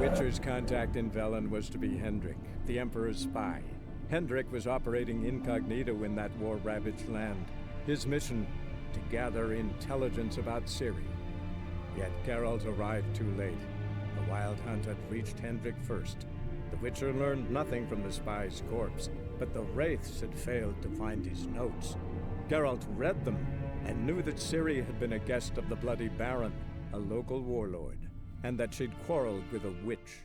Witcher's contact in Velen was to be Hendrik, the Emperor's spy. Hendrik was operating incognito in that war-ravaged land. His mission, to gather intelligence about Ciri. Yet Geralt arrived too late. The Wild Hunt had reached Hendrik first. The Witcher learned nothing from the spy's corpse, but the Wraiths had failed to find his notes. Geralt read them and knew that Ciri had been a guest of the Bloody Baron, a local warlord, and that she'd quarreled with a witch.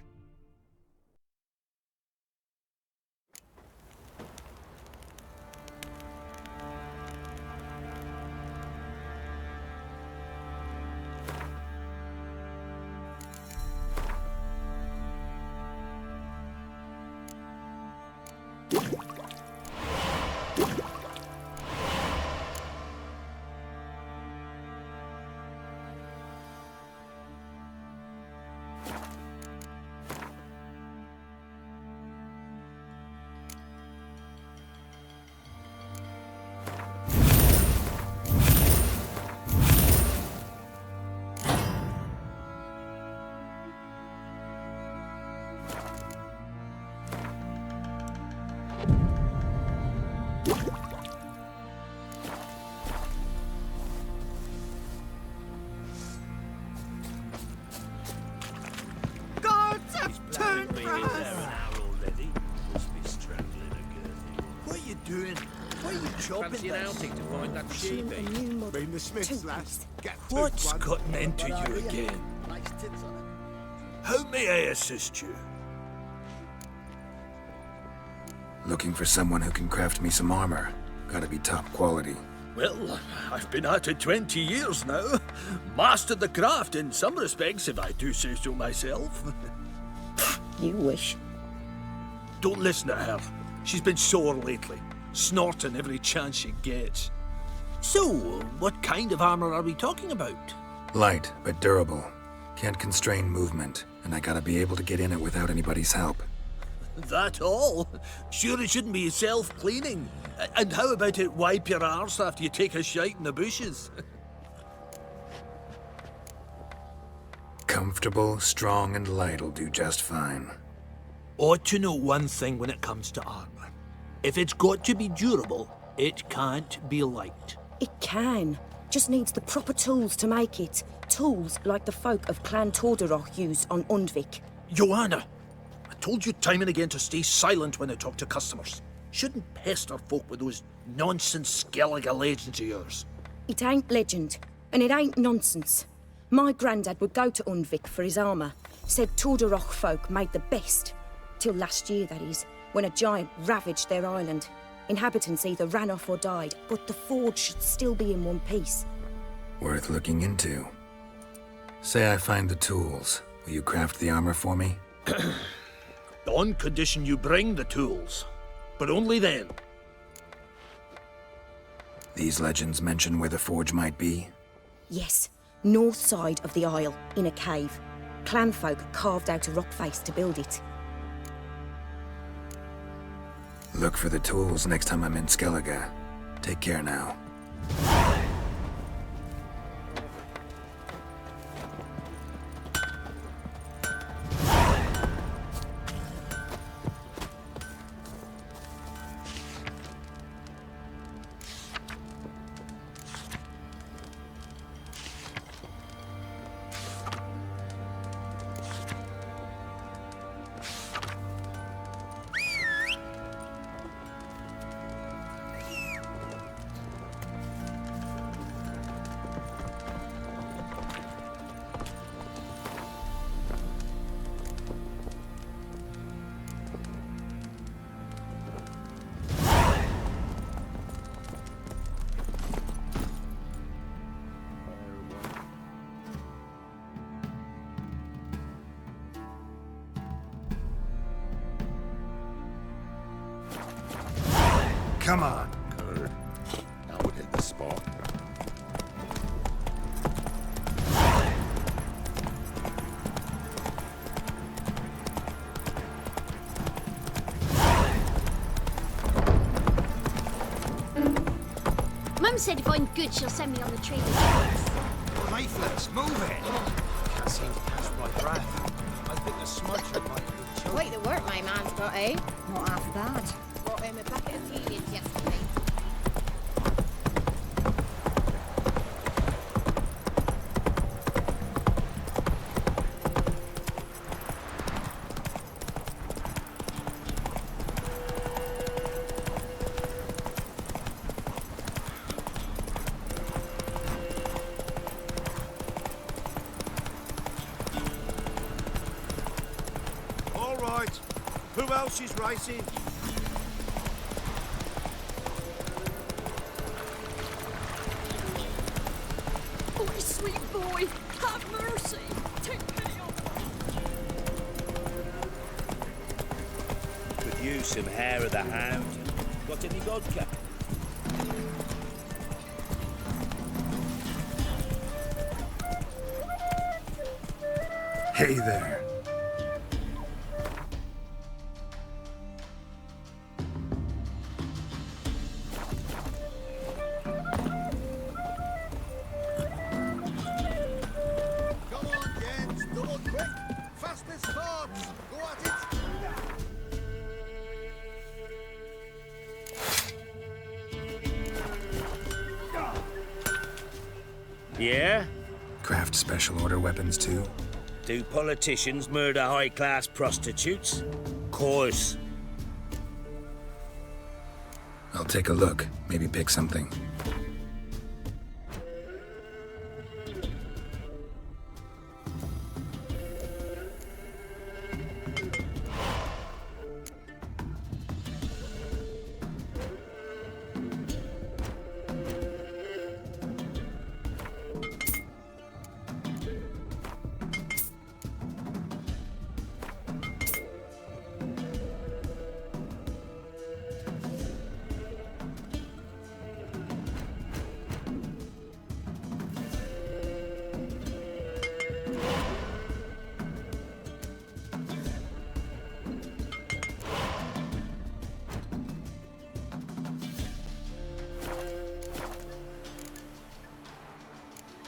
Fancy an outing to find that sheep. Been the Smiths, lass. What's gotten into you again? How may I assist you? Looking for someone who can craft me some armor. Gotta be top quality. Well, I've been at it 20 years now. Mastered the craft in some respects, if I do say so myself. You wish. Don't listen to her. She's been sore lately, snorting every chance she gets. So, what kind of armor are we talking about? Light, but durable. Can't constrain movement, and I gotta be able to get in it without anybody's help. That all? Sure it shouldn't be self-cleaning. And how about it wipe your arse after you take a shite in the bushes? Comfortable, strong, and light'll do just fine. Ought to know one thing when it comes to armor. If it's got to be durable, it can't be light. It can. Just needs the proper tools to make it. Tools like the folk of Clan Tordaroch use on Undvik. Joanna, I told you time and again to stay silent when I talk to customers. Shouldn't pester folk with those nonsense Skellige legends of yours. It ain't legend, and it ain't nonsense. My granddad would go to Undvik for his armour. Said Tordaroch folk made the best. Till last year, that is, when a giant ravaged their island. Inhabitants either ran off or died, but the forge should still be in one piece. Worth looking into. Say I find the tools. Will you craft the armor for me? On condition you bring the tools. But only then. These legends mention where the forge might be? Yes, north side of the isle, in a cave. Clanfolk carved out a rock face to build it. Look for the tools next time I'm in Skellige. Take care now. Come on. Good. Now we'll hit the spot. Mum said if I'm good, she'll send me on the training. Leaflets, move it. Can't seem to catch my breath. I think the smoke quite the work my man's got, eh? Not half bad. Brought him a bucket of peelings yesterday. All right. Who else is racing? Oh, sweet boy, have mercy. Take pity on Could use some hair of the hound. Got any vodka? Hey there. Come on, gents. Double quick. Fastest starts. Go at it. Yeah? Craft special order weapons too? Do politicians murder high-class prostitutes? Course. I'll take a look. Maybe pick something.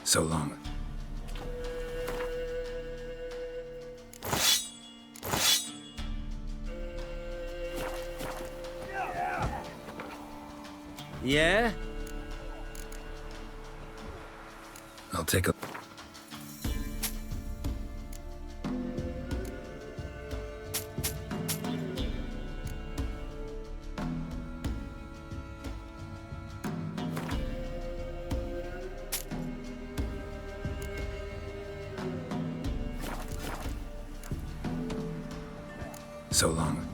So long. Yeah? I'll take a... So long.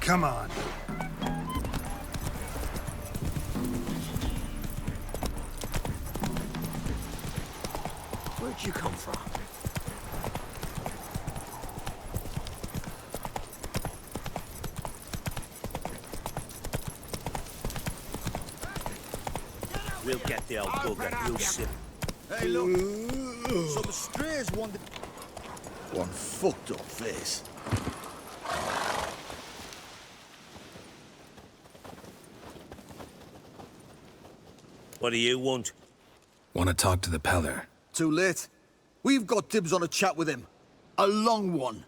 Come on. Where'd you come from? We'll get the old bugger, you'll see. Hey, look. So the strays wanted... One fucked up face. What do you want? Want to talk to the Pellar? Too late. We've got dibs on a chat with him. A long one.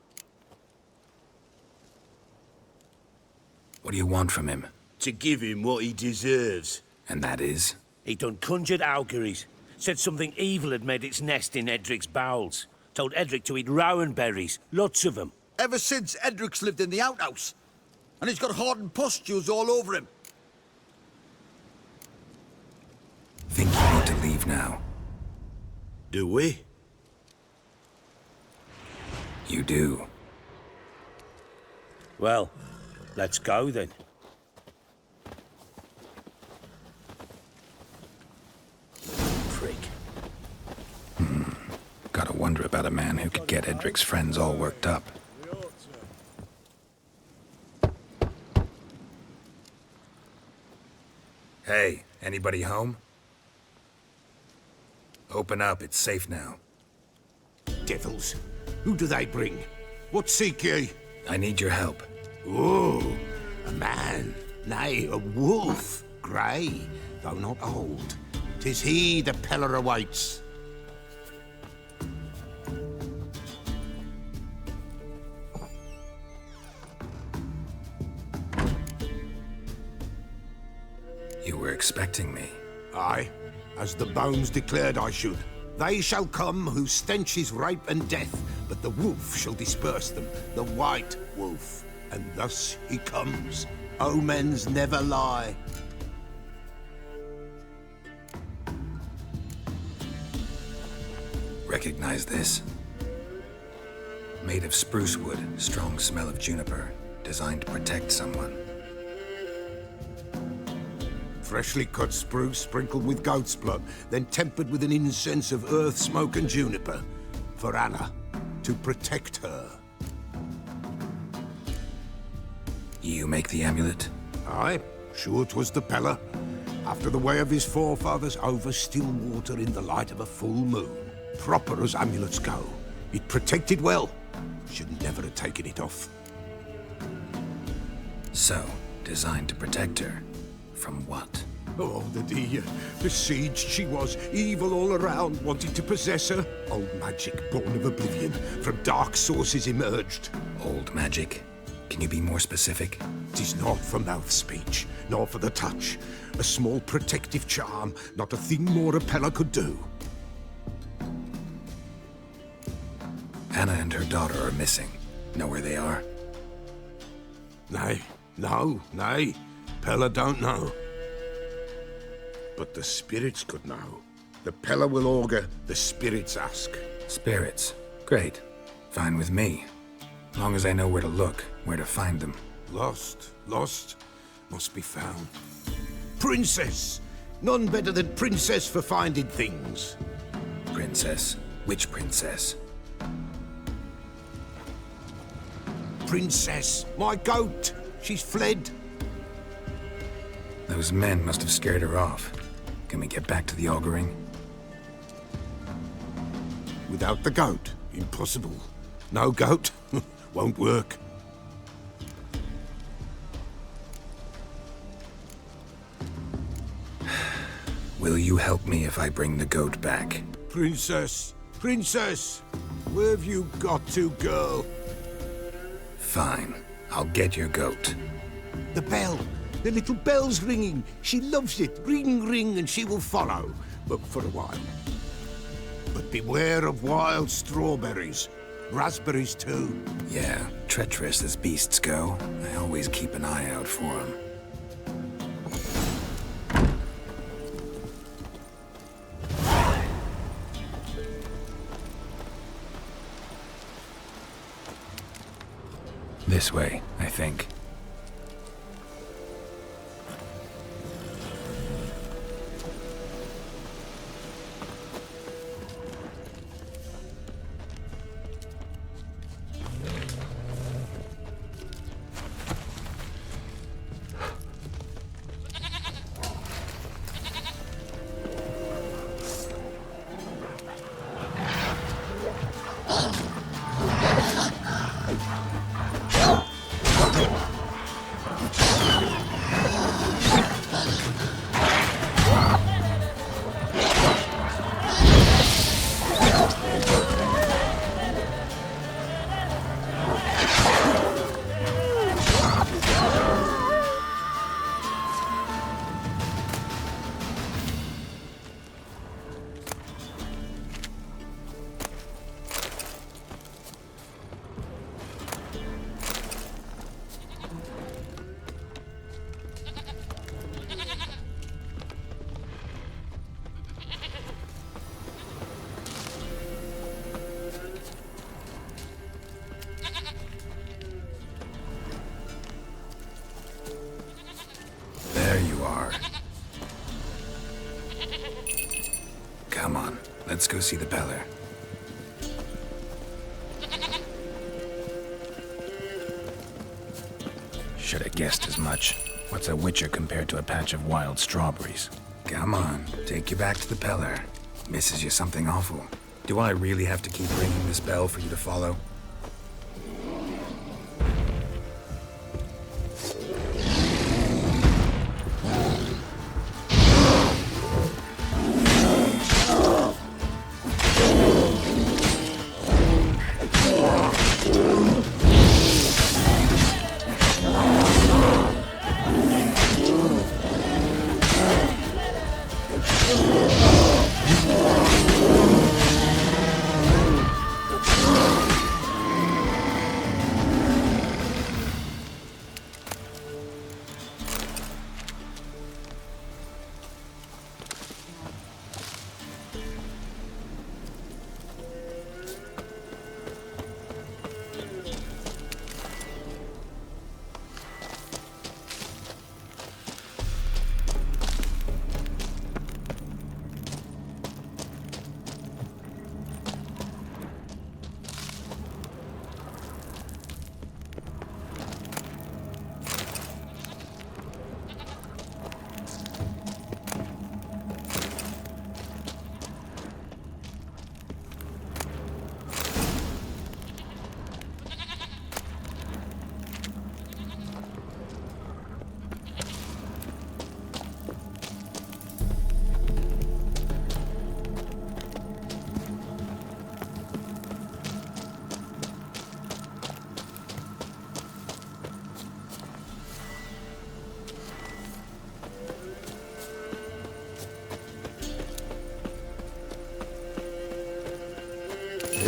What do you want from him? To give him what he deserves. And that is? He done conjured auguries. Said something evil had made its nest in Edric's bowels. Told Edric to eat rowan berries. Lots of them. Ever since Edric's lived in the outhouse. And he's got hardened pustules all over him. Think you need to leave now? Do we? You do. Well, let's go then. Prick. Gotta wonder about a man who could get Edric's friends all worked up. Hey, anybody home? Open up, it's safe now. Devils. Who do they bring? What seek ye? I need your help. Oh, a man. Nay, a wolf. Grey, though not old. 'Tis he the Pellar awaits. You were expecting me. Aye, as the bones declared I should. They shall come whose stench is rape and death, but the wolf shall disperse them, the white wolf. And thus he comes. Omens never lie. Recognize this? Made of spruce wood, strong smell of juniper, designed to protect someone. Freshly cut spruce sprinkled with goat's blood, then tempered with an incense of earth, smoke and juniper. For Anna, to protect her. You make the amulet? Aye, sure 'twas the Pellar. After the way of his forefathers, over still water in the light of a full moon. Proper as amulets go. It protected well. Should never have taken it off. So, designed to protect her. From what? Oh, the siege she was, evil all around, wanted to possess her. Old magic, born of oblivion, from dark sources emerged. Old magic? Can you be more specific? 'Tis not for mouth speech, nor for the touch. A small protective charm, not a thing more a Pellar could do. Anna and her daughter are missing. Know where they are? Nay, nay. Pellar don't know. But the spirits could know. The Pellar will augur, the spirits ask. Spirits? Great. Fine with me. Long as I know where to look, where to find them. Lost, must be found. Princess! None better than Princess for finding things. Princess? Which princess? Princess, my goat! She's fled. Those men must have scared her off. Can we get back to the auguring? Without the goat, impossible. No goat, won't work. Will you help me if I bring the goat back? Princess, where have you got to, girl? Fine. I'll get your goat. The bell. The little bell's ringing. She loves it. Ring, ring, and she will follow. But for a while. But beware of wild strawberries. Raspberries, too. Yeah, treacherous as beasts go. I always keep an eye out for them. This way, I think. Come on, let's go see the Pellar. Should have guessed as much. What's a witcher compared to a patch of wild strawberries? Come on, take you back to the Pellar. Misses you something awful. Do I really have to keep ringing this bell for you to follow?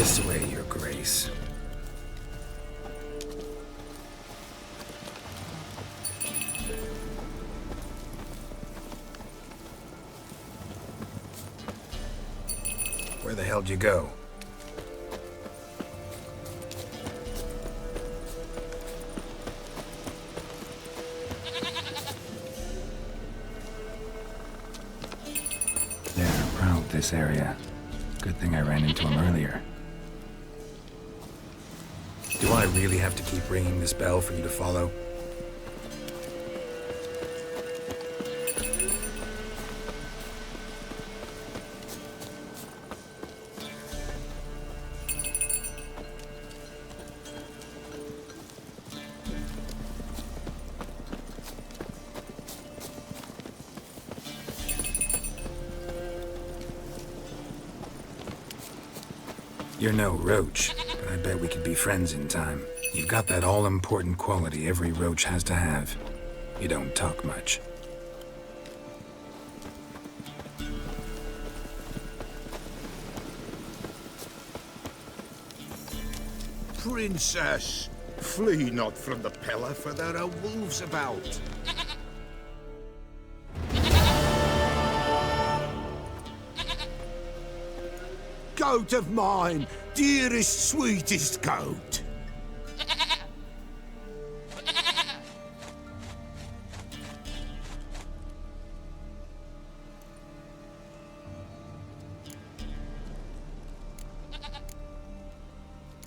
This way, Your Grace. Where the hell'd you go? They're proud this area. Good thing I ran into him earlier. Do I really have to keep ringing this bell for you to follow? You're no roach, but I bet we could be friends in time. You've got that all-important quality every roach has to have. You don't talk much. Princess, flee not from the Pellar, for there are wolves about. Goat of mine, dearest, sweetest goat.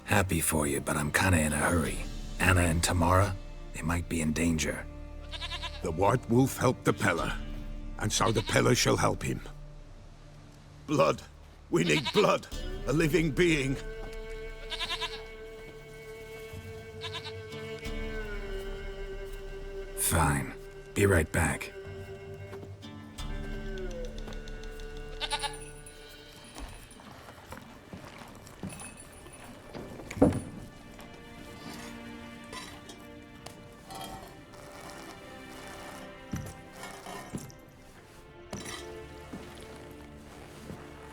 Happy for you, but I'm kinda in a hurry. Anna and Tamara, they might be in danger. The White Wolf helped the Pellar, and so the Pellar shall help him. Blood. We need blood. A living being. Fine. Be right back.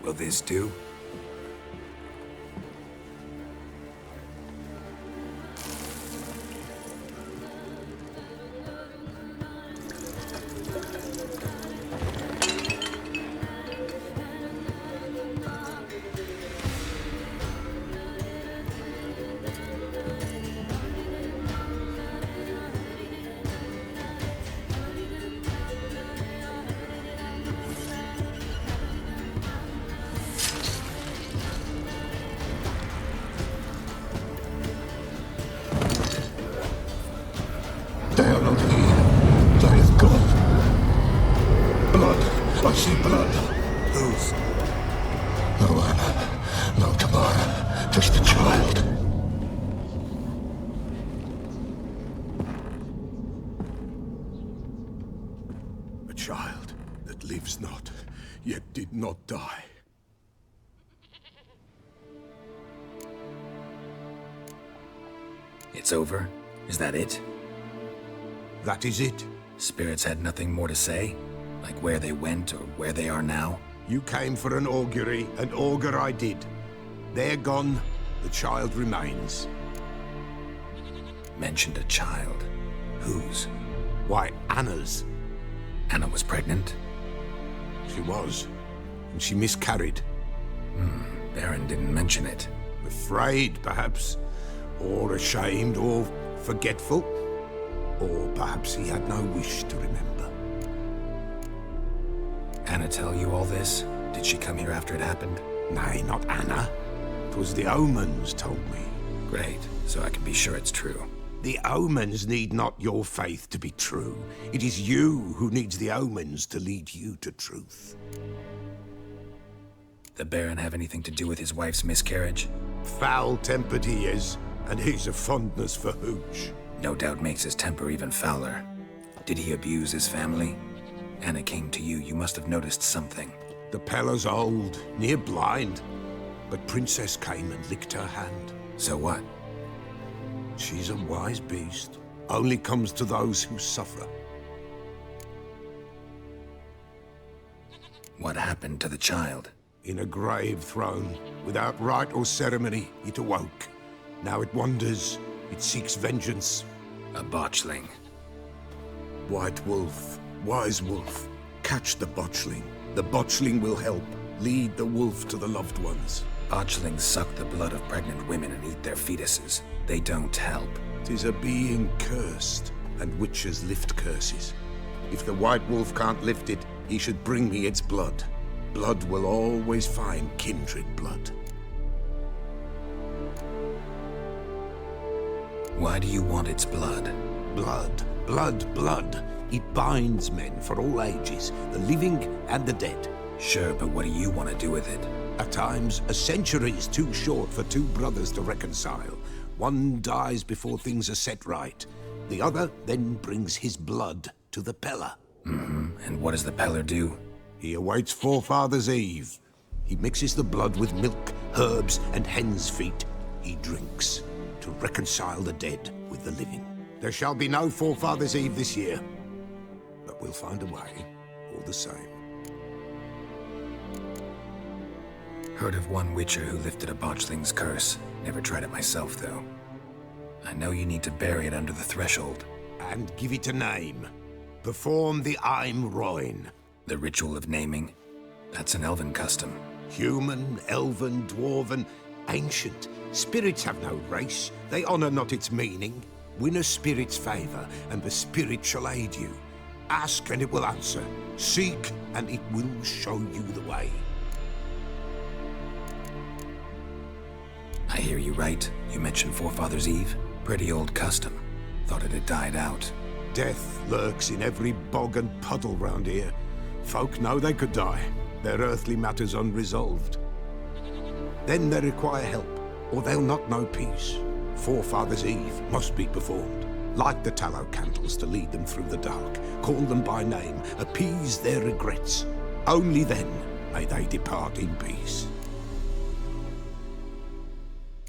Will this do? They are not here. They have gone. Blood. I see blood. Whose? No Anna. No Tamara. Just the child. A child that lives not, yet did not die. It's over? Is that it? That is it. Spirits had nothing more to say? Like where they went or where they are now? You came for an augury, and augur I did. They're gone, the child remains. Mentioned a child. Whose? Why, Anna's. Anna was pregnant? She was, and she miscarried. Baron didn't mention it. Afraid, perhaps, or ashamed, or forgetful. Or perhaps he had no wish to remember. Anna tell you all this? Did she come here after it happened? Nay, not Anna. 'Twas the omens told me. Great, so I can be sure it's true. The omens need not your faith to be true. It is you who needs the omens to lead you to truth. The Baron have anything to do with his wife's miscarriage? Foul-tempered he is, and he's a fondness for hooch. No doubt makes his temper even fouler. Did he abuse his family? Anna came to you, you must have noticed something. The Pellar's old, near blind, but Princess came and licked her hand. So what? She's a wise beast. Only comes to those who suffer. What happened to the child? In a grave thrown, without rite or ceremony, it awoke. Now it wanders, it seeks vengeance. A botchling. White wolf, wise wolf, catch the botchling. The botchling will help. Lead the wolf to the loved ones. Botchlings suck the blood of pregnant women and eat their fetuses. They don't help. 'Tis a being cursed, and witches lift curses. If the white wolf can't lift it, he should bring me its blood. Blood will always find kindred blood. Why do you want its blood? Blood, blood, blood. It binds men for all ages, the living and the dead. Sure, but what do you want to do with it? At times, a century is too short for two brothers to reconcile. One dies before things are set right. The other then brings his blood to the Pellar. And what does the Pellar do? He awaits Forefathers' Eve. He mixes the blood with milk, herbs, and hen's feet. He drinks to reconcile the dead with the living. There shall be no Forefathers' Eve this year, but we'll find a way, all the same. Heard of one witcher who lifted a botchling's curse. Never tried it myself, though. I know you need to bury it under the threshold. And give it a name. Perform the Aim Roin. The ritual of naming? That's an elven custom. Human, elven, dwarven, ancient. Spirits have no race. They honor not its meaning. Win a spirit's favor, and the spirit shall aid you. Ask, and it will answer. Seek, and it will show you the way. I hear you right. You mentioned Forefathers' Eve. Pretty old custom. Thought it had died out. Death lurks in every bog and puddle round here. Folk know they could die, their earthly matters unresolved. Then they require help, or they'll not know peace. Forefathers' Eve must be performed. Light the tallow candles to lead them through the dark. Call them by name, appease their regrets. Only then may they depart in peace.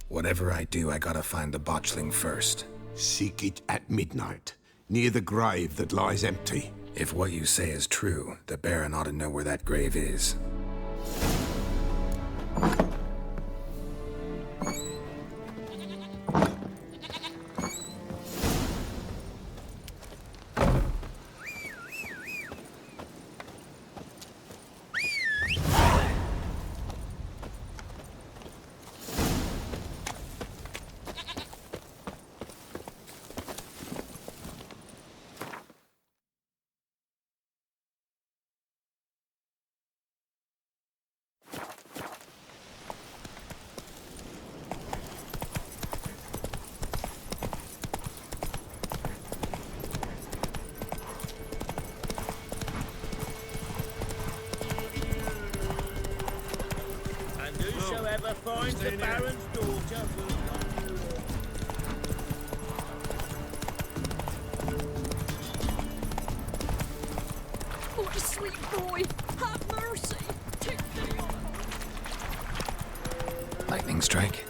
Whatever I do, I gotta find the botchling first. Seek it at midnight, near the grave that lies empty. If what you say is true, the Baron ought to know where that grave is. Whosoever finds the Baron's daughter will not rule. Oh, sweet boy, have mercy. Take me on. Lightning strike?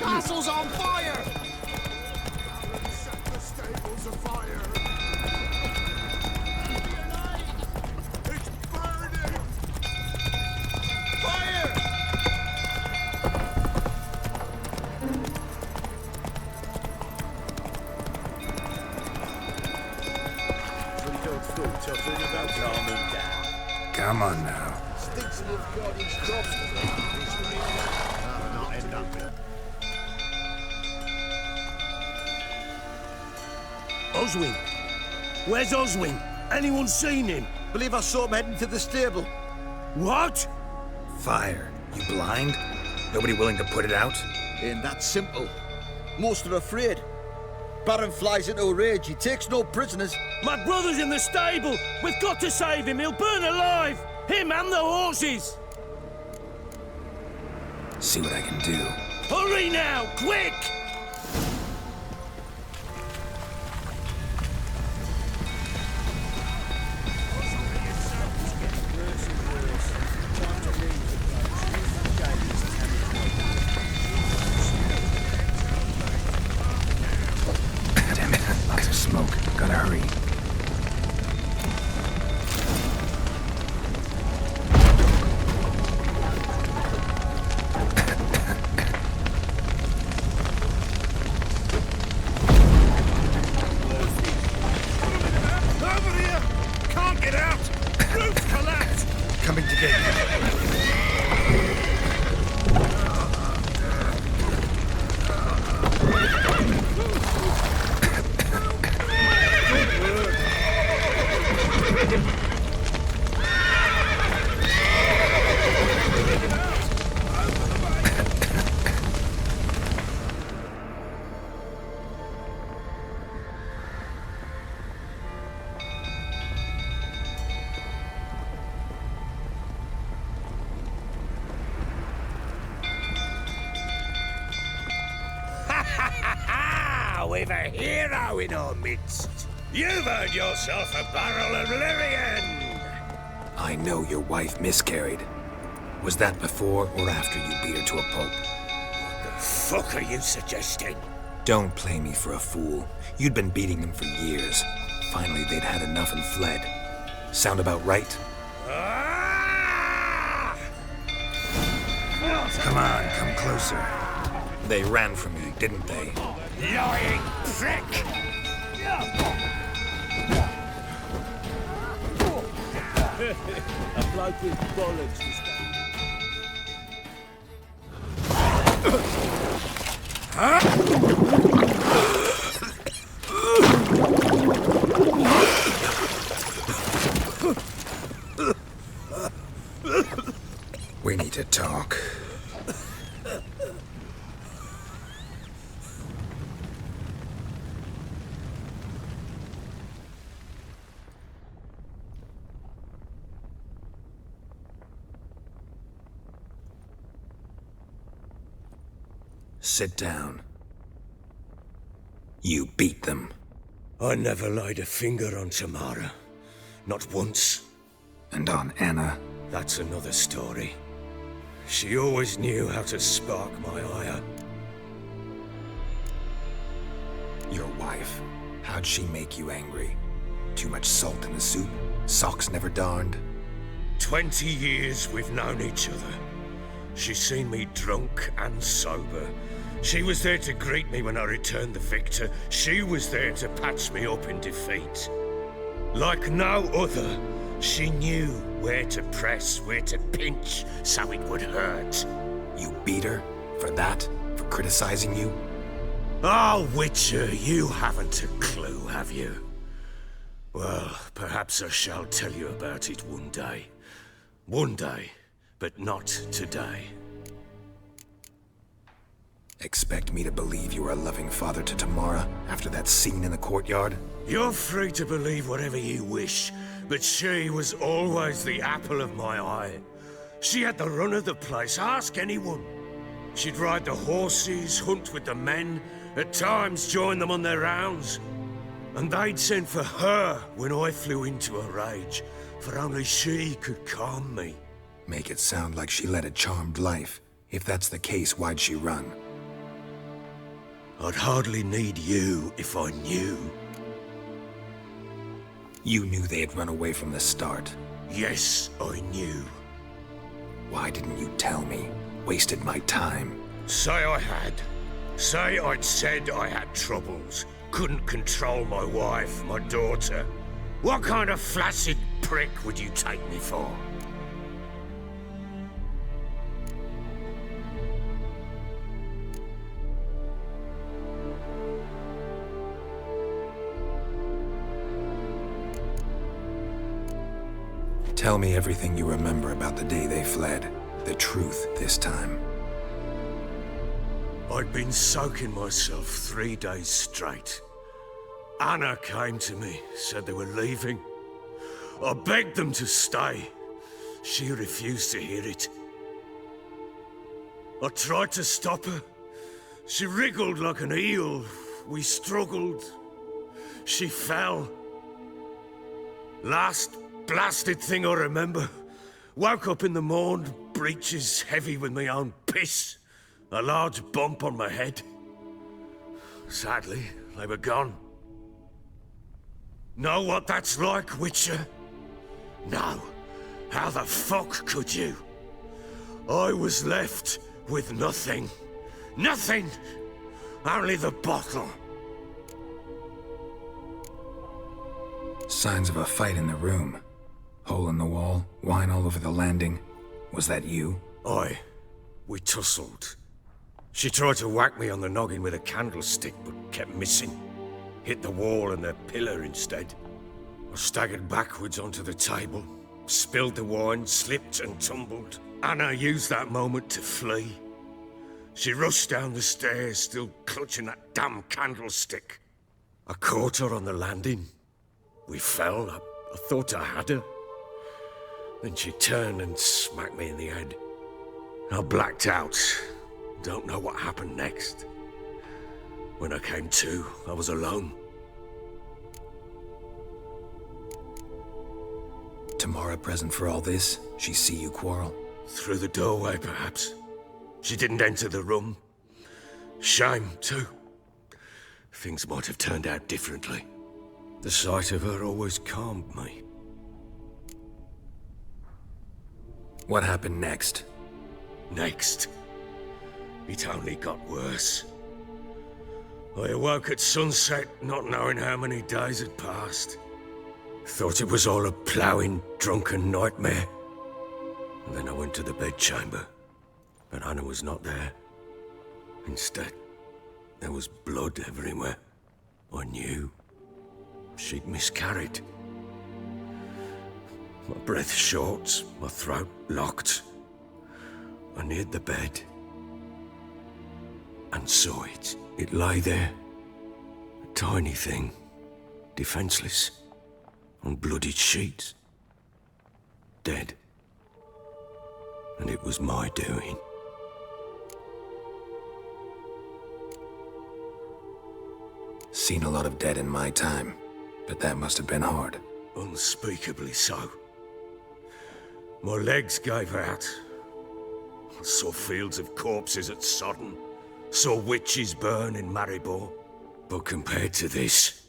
Castle's on fire! Set the stables afire! It's burning! Fire! We don't feel tougher about calming down. Come on now. Stinks of Guardian's crops. Not end up here. Oswin! Where's Oswin? Anyone seen him? Believe I saw him heading to the stable. What? Fire. You blind? Nobody willing to put it out? Ain't that simple. Most are afraid. Baron flies into a rage. He takes no prisoners. My brother's in the stable! We've got to save him! He'll burn alive! Him and the horses! See what I can do. Hurry now, quick! Damn it, lots of smoke. Gotta hurry. Coming to get you. We've a hero in our midst. You've earned yourself a barrel of Lyrian. I know your wife miscarried. Was that before or after you beat her to a pulp? What the fuck are you suggesting? Don't play me for a fool. You'd been beating them for years. Finally, they'd had enough and fled. Sound about right? Ah! Come on, come closer. They ran from you, didn't they? Lying prick! A bloke with bollocks to stay. We need to talk. Sit down. You beat them. I never laid a finger on Tamara. Not once. And on Anna? That's another story. She always knew how to spark my ire. Your wife. How'd she make you angry? Too much salt in the soup? Socks never darned? 20 years we've known each other. She's seen me drunk and sober. She was there to greet me when I returned the victor. She was there to patch me up in defeat. Like no other, she knew where to press, where to pinch, so it would hurt. You beat her? For that? For criticizing you? Oh, Witcher, you haven't a clue, have you? Well, perhaps I shall tell you about it one day. One day, but not today. Expect me to believe you were a loving father to Tamara after that scene in the courtyard? You're free to believe whatever you wish, but she was always the apple of my eye. She had the run of the place, ask anyone. She'd ride the horses, hunt with the men, at times join them on their rounds. And they'd send for her when I flew into a rage, for only she could calm me. Make it sound like she led a charmed life. If that's the case, why'd she run? I'd hardly need you if I knew. You knew they had run away from the start. Yes, I knew. Why didn't you tell me? Wasted my time. Say I had. Say I'd said I had troubles. Couldn't control my wife, my daughter. What kind of flaccid prick would you take me for? Tell me everything you remember about the day they fled. The truth this time. I'd been soaking myself 3 days straight. Anna came to me, said they were leaving. I begged them to stay. She refused to hear it. I tried to stop her, She wriggled like an eel. We struggled. She fell. Last blasted thing I remember. Woke up in the morn, breeches heavy with my own piss. A large bump on my head. Sadly, they were gone. Know what that's like, Witcher? No. How the fuck could you? I was left with nothing. Nothing! Only the bottle. Signs of a fight in the room. Hole in the wall, wine all over the landing. Was that you? Aye. We tussled. She tried to whack me on the noggin with a candlestick, but kept missing. Hit the wall and the pillar instead. I staggered backwards onto the table, spilled the wine, slipped and tumbled. Anna used that moment to flee. She rushed down the stairs, still clutching that damn candlestick. I caught her on the landing. We fell. I thought I had her. Then she turned and smacked me in the head. I blacked out. Don't know what happened next. When I came to, I was alone. Tamara present for all this? She see you quarrel? Through the doorway, perhaps. She didn't enter the room. Shame, too. Things might have turned out differently. The sight of her always calmed me. What happened next? Next? It only got worse. I awoke at sunset, not knowing how many days had passed. Thought it was all a ploughing, drunken nightmare. And then I went to the bedchamber, but Anna was not there. Instead, there was blood everywhere. I knew. She'd miscarried. My breath short, my throat locked. I neared the bed and saw it. It lay there, a tiny thing, defenseless, on bloodied sheets, dead. And it was my doing. Seen a lot of dead in my time, but that must have been hard. Unspeakably so. My legs gave out. I saw fields of corpses at Sodden. Saw witches burn in Maribor. But compared to this,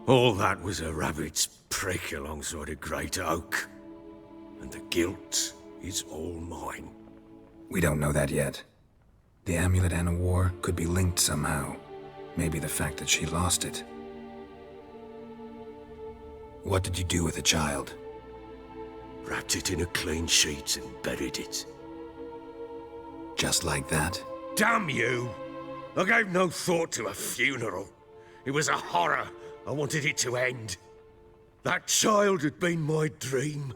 all that was a rabbit's prick alongside a great oak. And the guilt is all mine. We don't know that yet. The amulet Anna wore could be linked somehow. Maybe the fact that she lost it. What did you do with the child? Wrapped it in a clean sheet and buried it. Just like that? Damn you! I gave no thought to a funeral. It was a horror. I wanted it to end. That child had been my dream.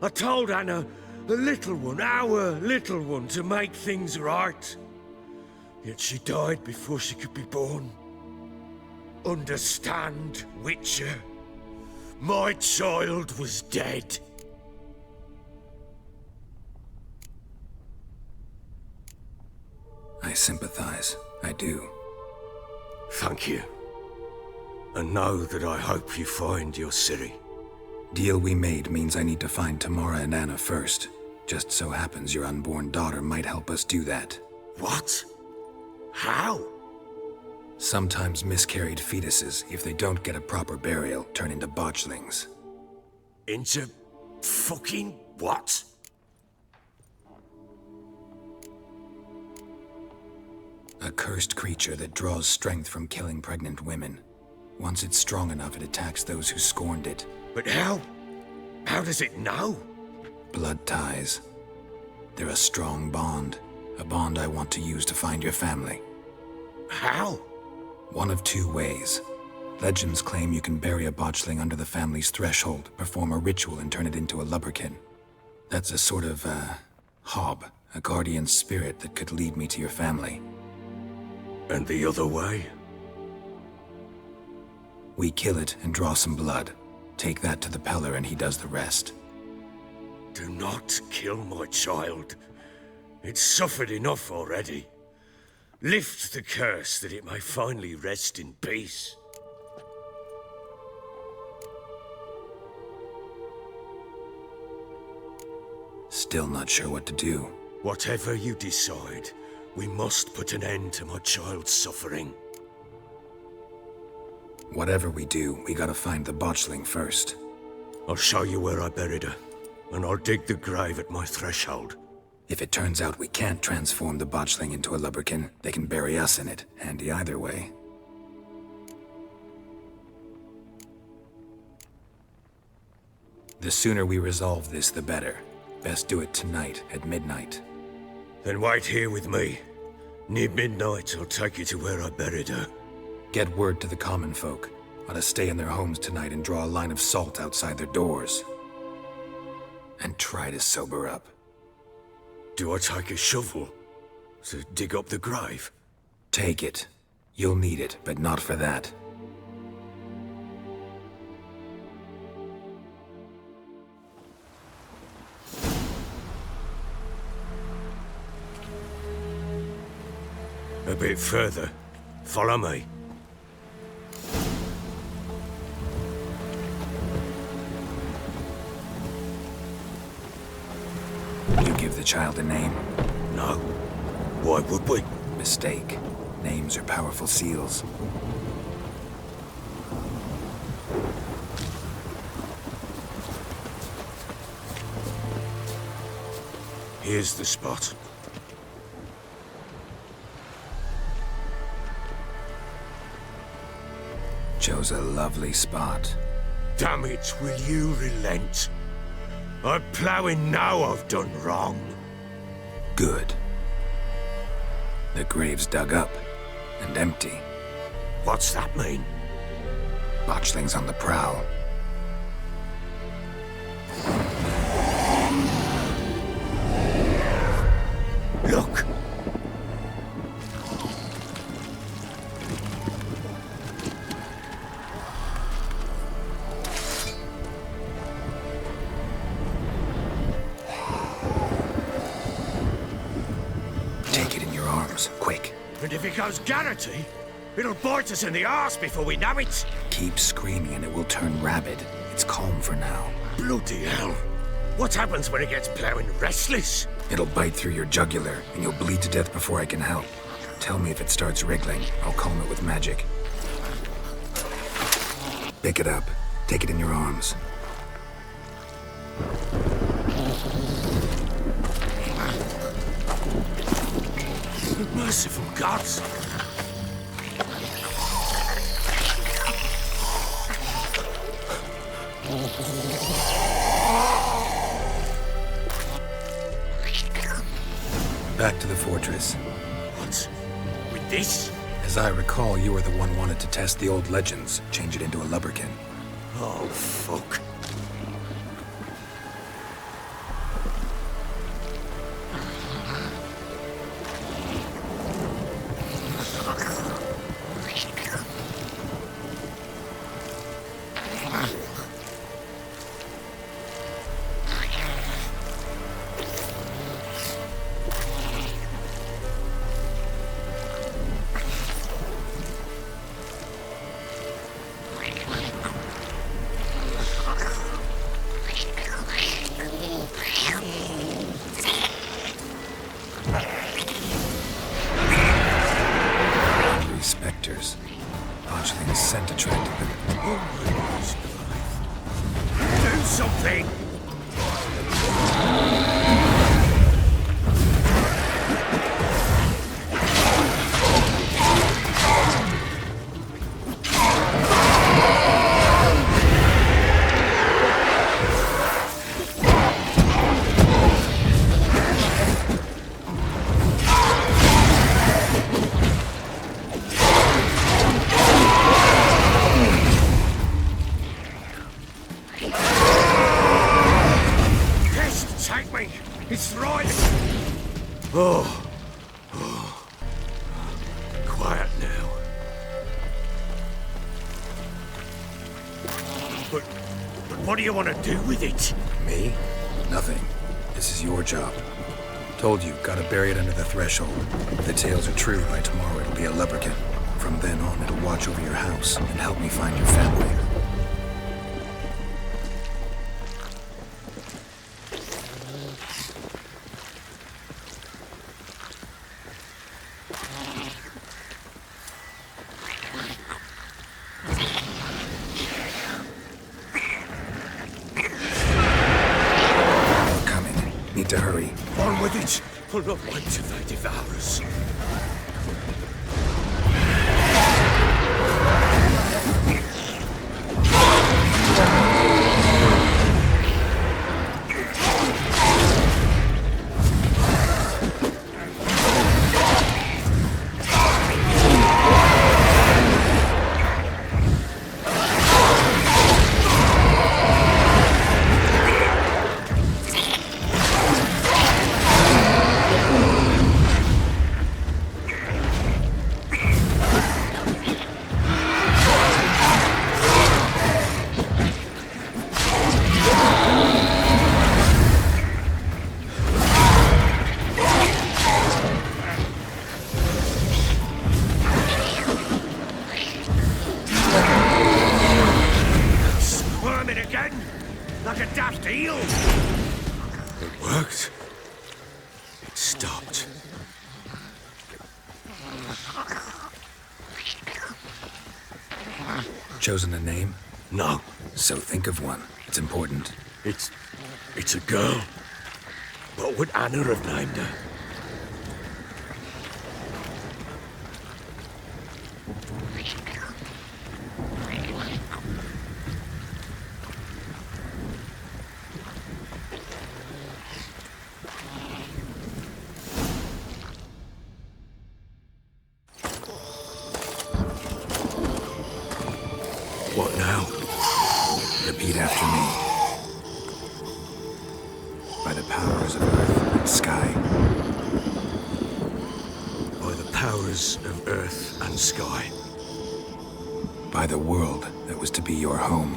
I told Anna, the little one, our little one, to make things right. Yet she died before she could be born. Understand, Witcher? My child was dead. I sympathize. I do. Thank you. And know that I hope you find your Ciri. Deal we made means I need to find Tamara and Anna first. Just so happens your unborn daughter might help us do that. What? How? Sometimes miscarried fetuses, if they don't get a proper burial, turn into botchlings. Into fucking what? A cursed creature that draws strength from killing pregnant women. Once it's strong enough, it attacks those who scorned it. But how? How does it know? Blood ties. They're a strong bond. A bond I want to use to find your family. How? One of two ways. Legends claim you can bury a botchling under the family's threshold, perform a ritual and turn it into a Lubberkin. That's a sort of, hob, a guardian spirit that could lead me to your family. And the other way? We kill it and draw some blood. Take that to the Pellar and he does the rest. Do not kill my child. It's suffered enough already. Lift the curse that it may finally rest in peace. Still not sure what to do. Whatever you decide, we must put an end to my child's suffering. Whatever we do, we gotta find the Botchling first. I'll show you where I buried her, and I'll dig the grave at my threshold. If it turns out we can't transform the Botchling into a Lubberkin, they can bury us in it. Handy either way. The sooner we resolve this, the better. Best do it tonight, at midnight. Then wait here with me. Near midnight, I'll take you to where I buried her. Get word to the common folk. Ought to stay in their homes tonight and draw a line of salt outside their doors. And try to sober up. Do I take a shovel to dig up the grave? Take it. You'll need it, but not for that. A bit further. Follow me. You give the child a name? No. Why would we? Mistake. Names are powerful seals. Here's the spot. Chose a lovely spot. Damn it, will you relent? I'm ploughing now I've done wrong. Good. The grave's dug up and empty. What's that mean? Botchling's on the prowl. Look! Quick. And if it goes Garrity, it'll bite us in the arse before we know it. Keep screaming and it will turn rabid. It's calm for now. Bloody hell. What happens when it gets ploughing restless? It'll bite through your jugular and you'll bleed to death before I can help. Tell me if it starts wriggling. I'll calm it with magic. Pick it up. Take it in your arms. Merciful gods! Back to the fortress. What? With this? As I recall, you were the one wanted to test the old legends, change it into a Lubberkin. Oh, fuck. Spectres. Botchling's scent attracted them. Do something! It's right! Oh. Quiet now. But what do you want to do with it? Me? Nothing. This is your job. Told you, gotta bury it under the threshold. If the tales are true, by tomorrow it'll be a Lubberkin. From then on, it'll watch over your house and help me find your family. To hurry. On with it! We'll not wait till they devour us. Chosen a name? No. So think of one. It's important. It's a girl. What would Anna have named her? What now? Repeat after me. By the powers of earth and sky. By the powers of earth and sky. By the world that was to be your home.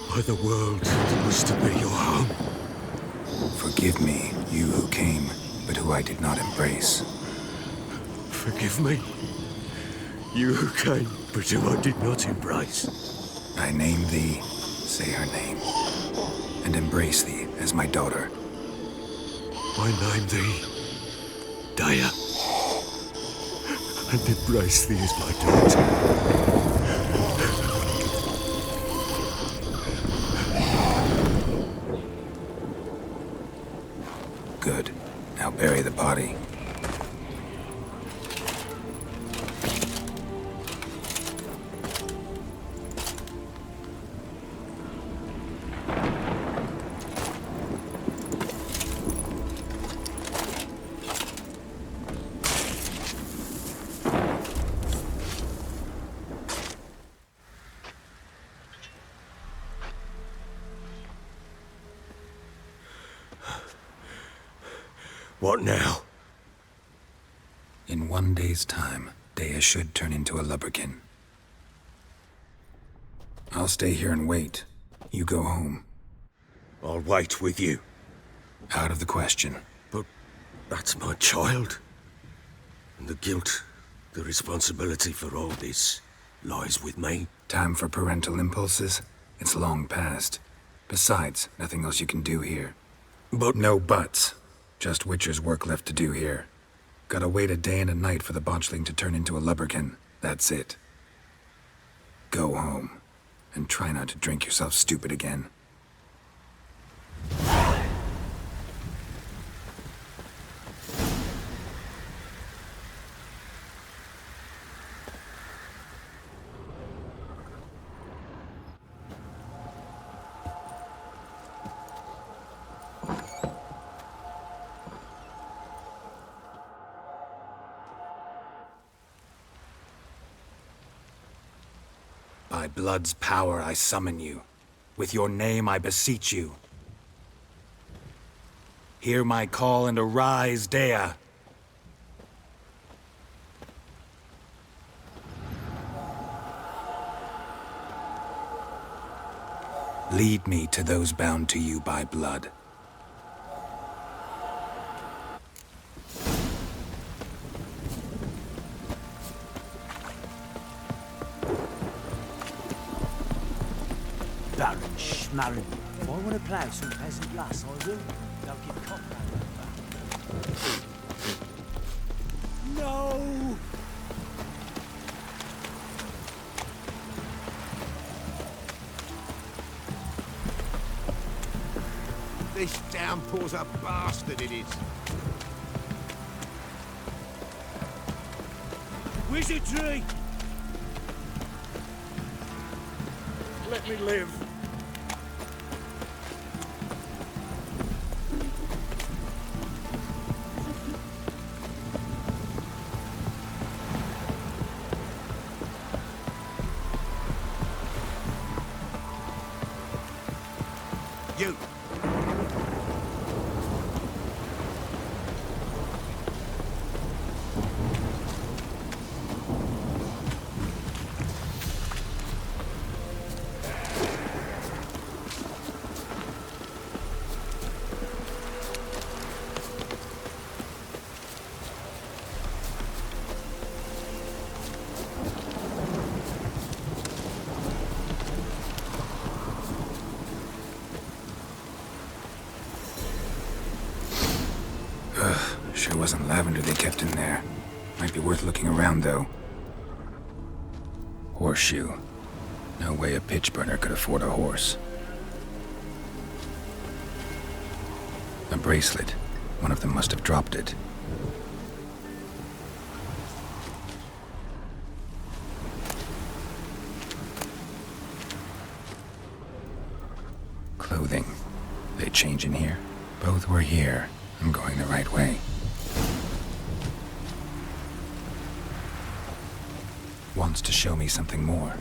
By the world that was to be your home. Forgive me, you who came, but who I did not embrace. Forgive me, you who came, but who I did not embrace. I name thee, say her name, and embrace thee as my daughter. I name thee, Daya, and embrace thee as my daughter. Good. Now bury the body. What now? In 1 day's time, Daya should turn into a Lubberkin. I'll stay here and wait. You go home. I'll wait with you. Out of the question. But that's my child. And the guilt, the responsibility for all this lies with me. Time for parental impulses? It's long past. Besides, nothing else you can do here. But... No buts. Just Witcher's work left to do here. Gotta wait a day and a night for the Botchling to turn into a Lubberkin. That's it. Go home. And try not to drink yourself stupid again. By blood's power I summon you. With your name I beseech you. Hear my call and arise, Daya. Lead me to those bound to you by blood. marrying. If I want to plough some peasant lass, I will. They'll get cock back. No! This downpour's a bastard, it is. Wizardry! Let me live. You! Sure wasn't lavender they kept in there. Might be worth looking around, though. Horseshoe. No way a pitch burner could afford a horse. A bracelet. One of them must have dropped it. Clothing. They change in here? Both were here. I'm going the right way. Wants to show me something more.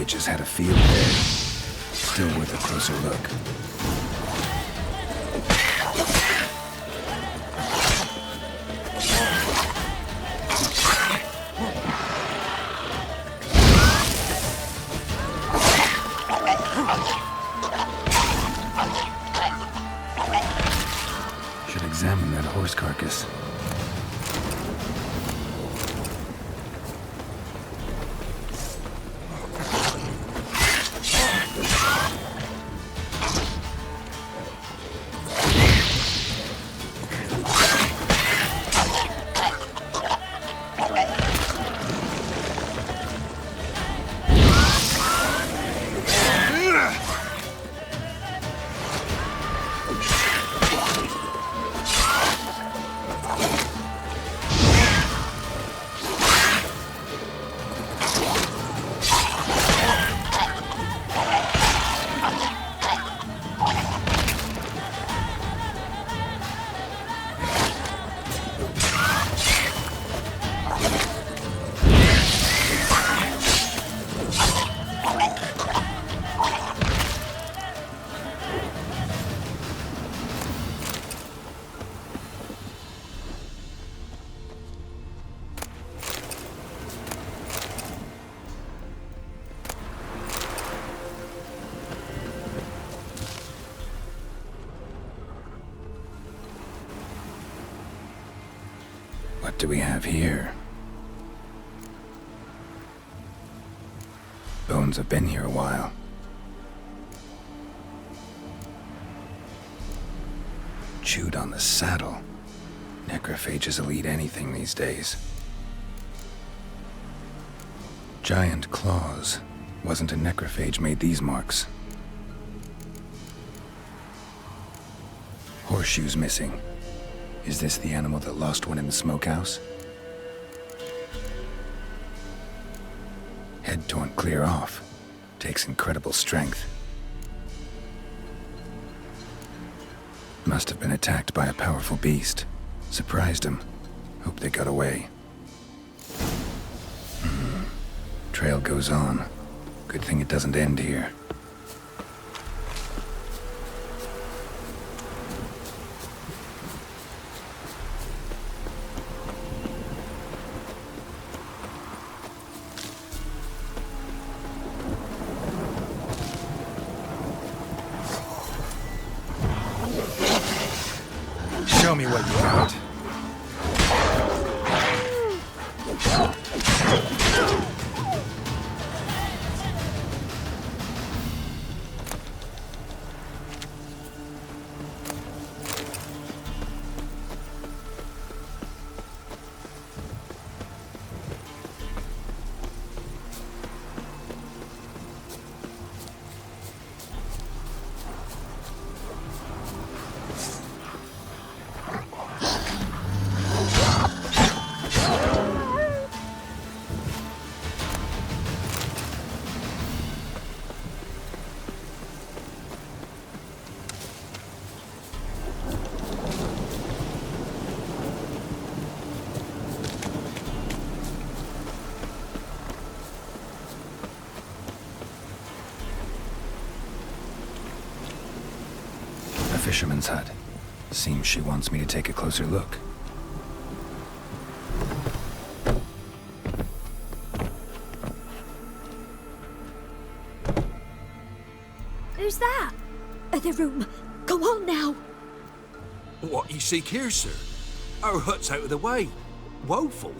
Just had a field day. Still worth a closer look. Should examine that horse carcass. What do we have here? Bones have been here a while. Chewed on the saddle. Necrophages will eat anything these days. Giant claws. Wasn't a necrophage made these marks. Horseshoes missing. Is this the animal that lost one in the smokehouse? Head torn clear off. Takes incredible strength. Must have been attacked by a powerful beast. Surprised him. Hope they got away. Trail goes on. Good thing it doesn't end here. Show me what you got. Fisherman's hut. Seems she wants me to take a closer look. Who's that? The room. Go on now. What you seek here, sir? Our hut's out of the way. Woeful.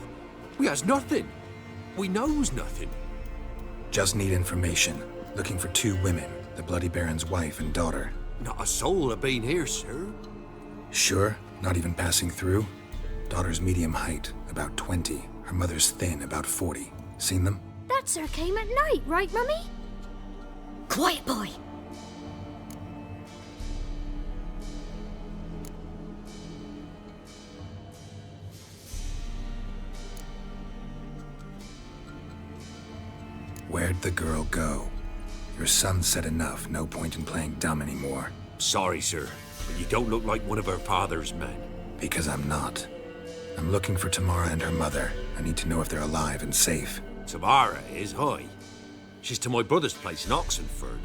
We has nothing. We knows nothing. Just need information. Looking for 2 women, the Bloody Baron's wife and daughter. Not a soul have been here, sir. Sure? Not even passing through? Daughter's medium height, about 20. Her mother's thin, about 40. Seen them? That sir came at night, right, Mummy? Quiet, boy. Where'd the girl go? Your son said enough, no point in playing dumb anymore. Sorry, sir, but you don't look like one of her father's men. Because I'm not. I'm looking for Tamara and her mother. I need to know if they're alive and safe. Tamara is, hi. She's to my brother's place in Oxenford.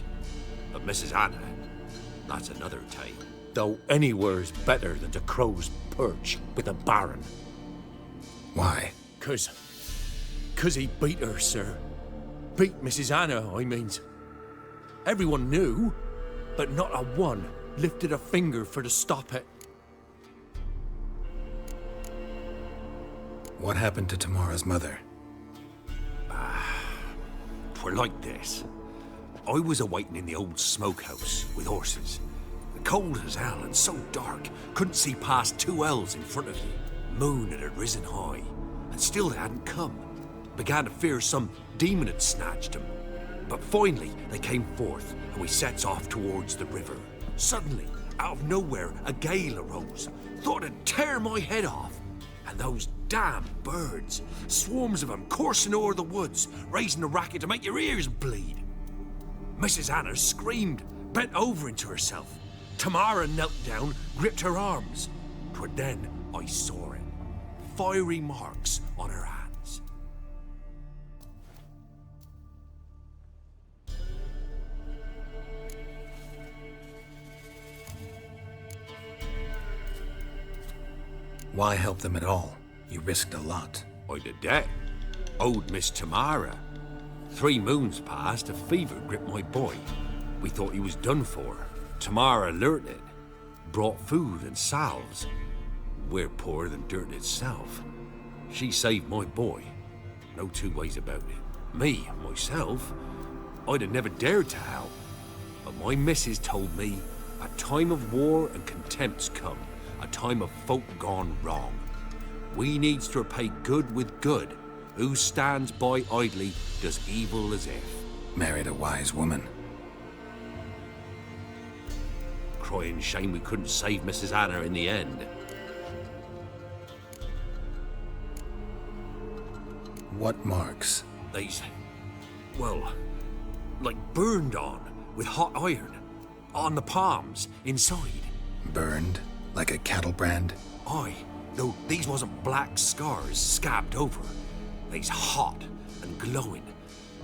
But Mrs. Anna, that's another tale. Though anywhere's better than to Crow's Perch with a baron. Why? 'Cause he beat her, sir. Beat Mrs. Anna, I means. Everyone knew, but not a one lifted a finger for to stop it. What happened to Tamara's mother? Twere like this. I was awaiting in the old smokehouse with horses. Cold as hell and so dark, couldn't see past 2 ells in front of you. Moon had risen high, and still they hadn't come. Began to fear some demon had snatched them. But finally, they came forth, and we sets off towards the river. Suddenly, out of nowhere, a gale arose. Thought it'd tear my head off. And those damn birds, swarms of them coursing o'er the woods, raising a racket to make your ears bleed. Mrs. Anna screamed, bent over into herself. Tamara knelt down, gripped her arms. 'Twere then I saw it. Fiery marks on her hands. Why help them at all? You risked a lot. I'd a debt. Owed Miss Tamara. 3 moons passed, a fever gripped my boy. We thought he was done for. Tamara learnt it. Brought food and salves. We're poorer than dirt itself. She saved my boy. No 2 ways about it. Me, myself, I'd have never dared to help. But my missus told me a time of war and contempt's come. A time of folk gone wrong. We needs to repay good with good. Who stands by idly does evil as if. Married a wise woman. Crying shame we couldn't save Mrs. Anna in the end. What marks? well, like burned on with hot iron. On the palms, inside. Burned? Like a cattle brand? Aye, though these wasn't black scars scabbed over. They's hot and glowing,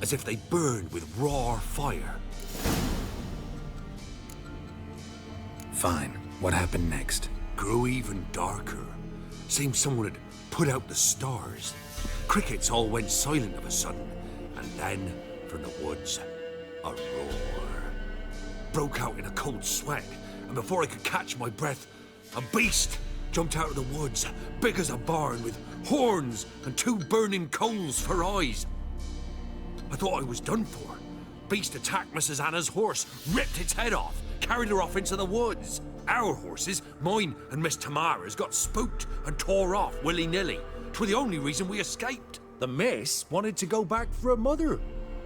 as if they burned with raw fire. Fine. What happened next? Grew even darker. Seemed someone had put out the stars. Crickets all went silent of a sudden, and then, from the woods, a roar. Broke out in a cold sweat, and before I could catch my breath, a beast jumped out of the woods, big as a barn, with horns and 2 burning coals for eyes. I thought I was done for. Beast attacked Mrs. Anna's horse, ripped its head off, carried her off into the woods. Our horses, mine and Miss Tamara's, got spooked and tore off willy-nilly. 'Twere the only reason we escaped. The miss wanted to go back for her mother,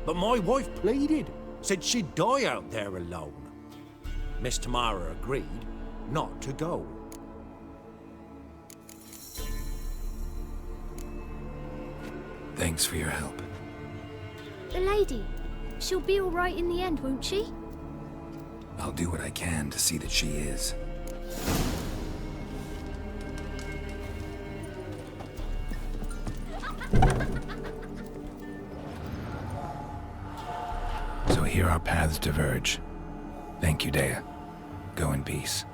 but my wife pleaded, said she'd die out there alone. Miss Tamara agreed not to go. Thanks for your help. The lady, she'll be all right in the end, won't she? I'll do what I can to see that she is. So here our paths diverge. Thank you, Dea. Go in peace.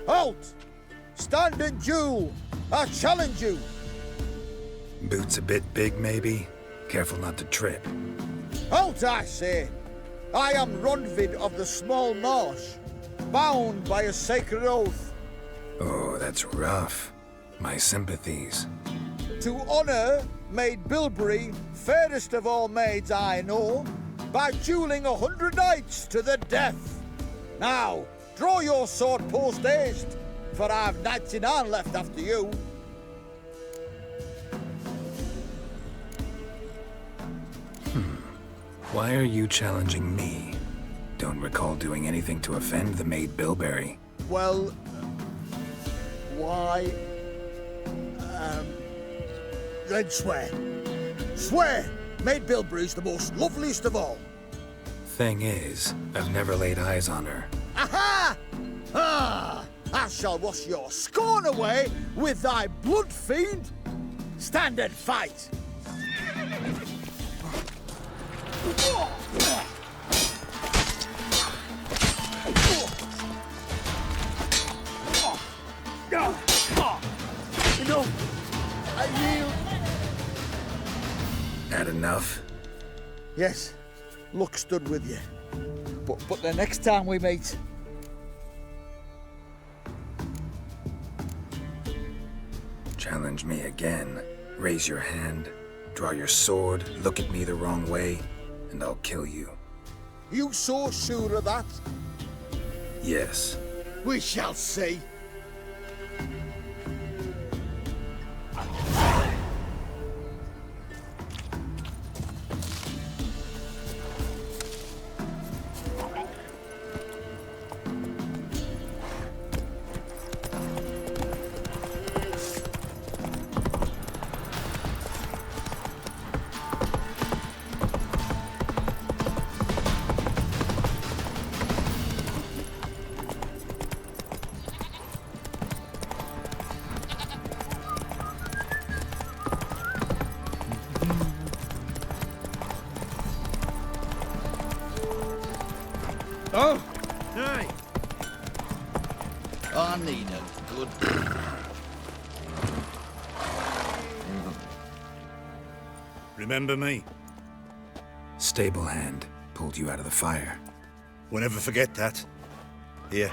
Halt! Stand and duel! I challenge you! Boots a bit big, maybe? Careful not to trip. Halt, I say! I am Ronvid of the small Marsh, bound by a sacred oath. Oh, that's rough. My sympathies. To honour Maid Bilberry, fairest of all maids I know, by duelling 100 knights to the death. Now, draw your sword post haste, for I've 99 left after you. Why are you challenging me? Don't recall doing anything to offend the Maid Bilberry. Well, why? Then swear. Swear! Maid Bilberry's the most loveliest of all. Thing is, I've never laid eyes on her. Aha! Ah! I shall wash your scorn away with thy blood, fiend! Stand and fight! No! I yield! Had enough? Yes, luck stood with you. But the next time we meet... Challenge me again. Raise your hand, draw your sword, look at me the wrong way, and I'll kill you. You so sure of that? Yes. We shall see. Oh! Hey! I need a good... Remember me? Stable hand pulled you out of the fire. Won't ever forget that. Here,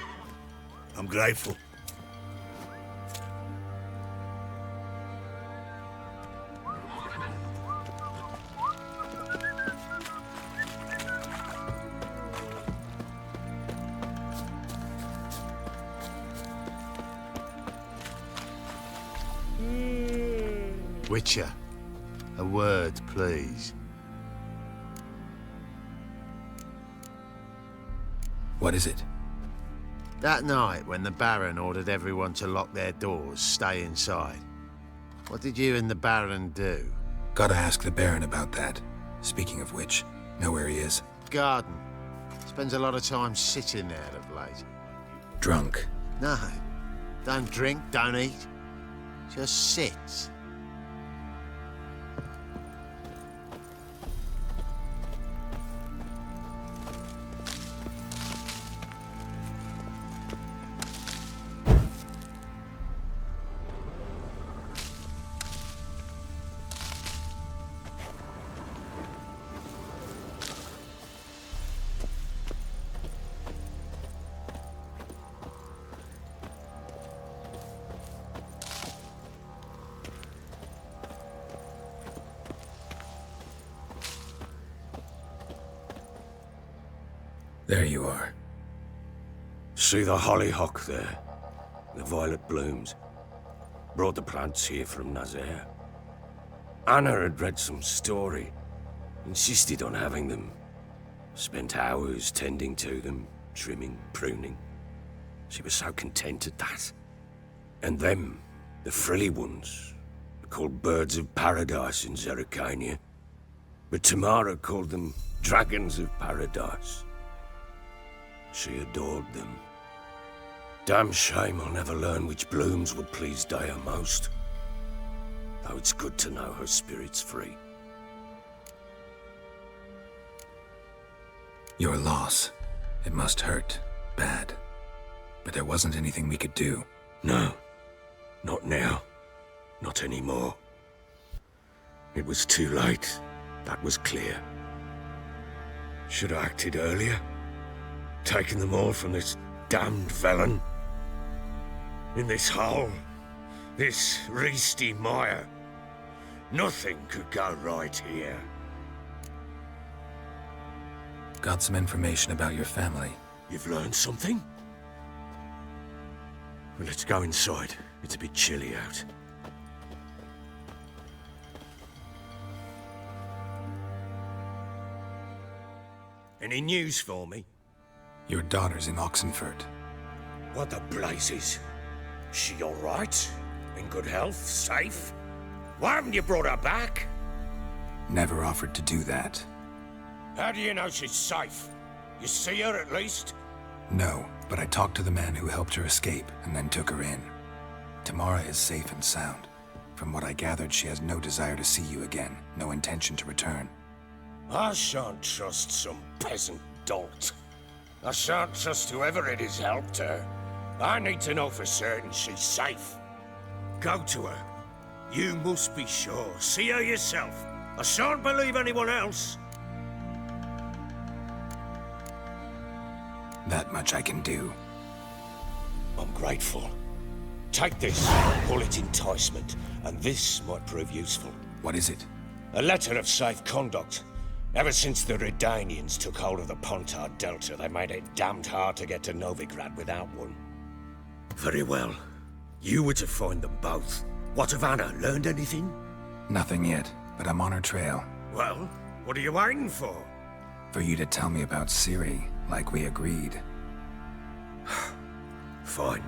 I'm grateful. Witcher, a word, please. What is it? That night when the Baron ordered everyone to lock their doors, stay inside. What did you and the Baron do? Gotta ask the Baron about that. Speaking of which, know where he is? Garden. Spends a lot of time sitting there of late. Drunk. No. Don't drink, don't eat. Just sits. There you are. See the hollyhock there? The violet blooms. Brought the plants here from Nazaire. Anna had read some story. Insisted on having them. Spent hours tending to them, trimming, pruning. She was so content at that. And them, the frilly ones, called birds of paradise in Zerrikania. But Tamara called them dragons of paradise. She adored them. Damn shame I'll never learn which blooms would please Dea most. Though it's good to know her spirit's free. Your loss. It must hurt. Bad. But there wasn't anything we could do. No. Not now. Not anymore. It was too late. That was clear. Should have acted earlier. Taken them all from this damned Velen. In this hole. This reesty mire. Nothing could go right here. Got some information about your family. You've learned something? Well, let's go inside. It's a bit chilly out. Any news for me? Your daughter's in Oxenfurt. What the blazes? She all right? In good health? Safe? Why haven't you brought her back? Never offered to do that. How do you know she's safe? You see her at least? No, but I talked to the man who helped her escape and then took her in. Tamara is safe and sound. From what I gathered, she has no desire to see you again, no intention to return. I shan't trust some peasant dolt. I shan't trust whoever it is helped her. I need to know for certain she's safe. Go to her. You must be sure. See her yourself. I shan't believe anyone else. That much I can do. I'm grateful. Take this, call it enticement, and this might prove useful. What is it? A letter of safe conduct. Ever since the Redanians took hold of the Pontar Delta, they made it damned hard to get to Novigrad without one. Very well. You were to find them both. What of Anna? Learned anything? Nothing yet, but I'm on her trail. Well, what are you waiting for? For you to tell me about Ciri, like we agreed. Fine.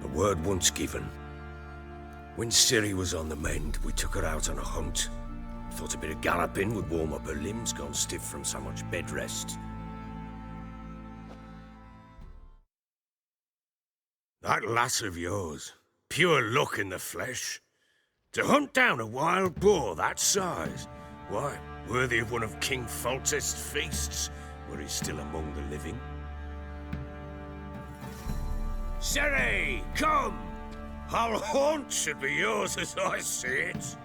A word once given. When Ciri was on the mend, we took her out on a hunt. Thought a bit of galloping would warm up her limbs, gone stiff from so much bed rest. That lass of yours, pure luck in the flesh. To hunt down a wild boar that size, why, worthy of one of King Foltest's feasts, were he still among the living. Ciri, come! Our haunt should be yours as I see it.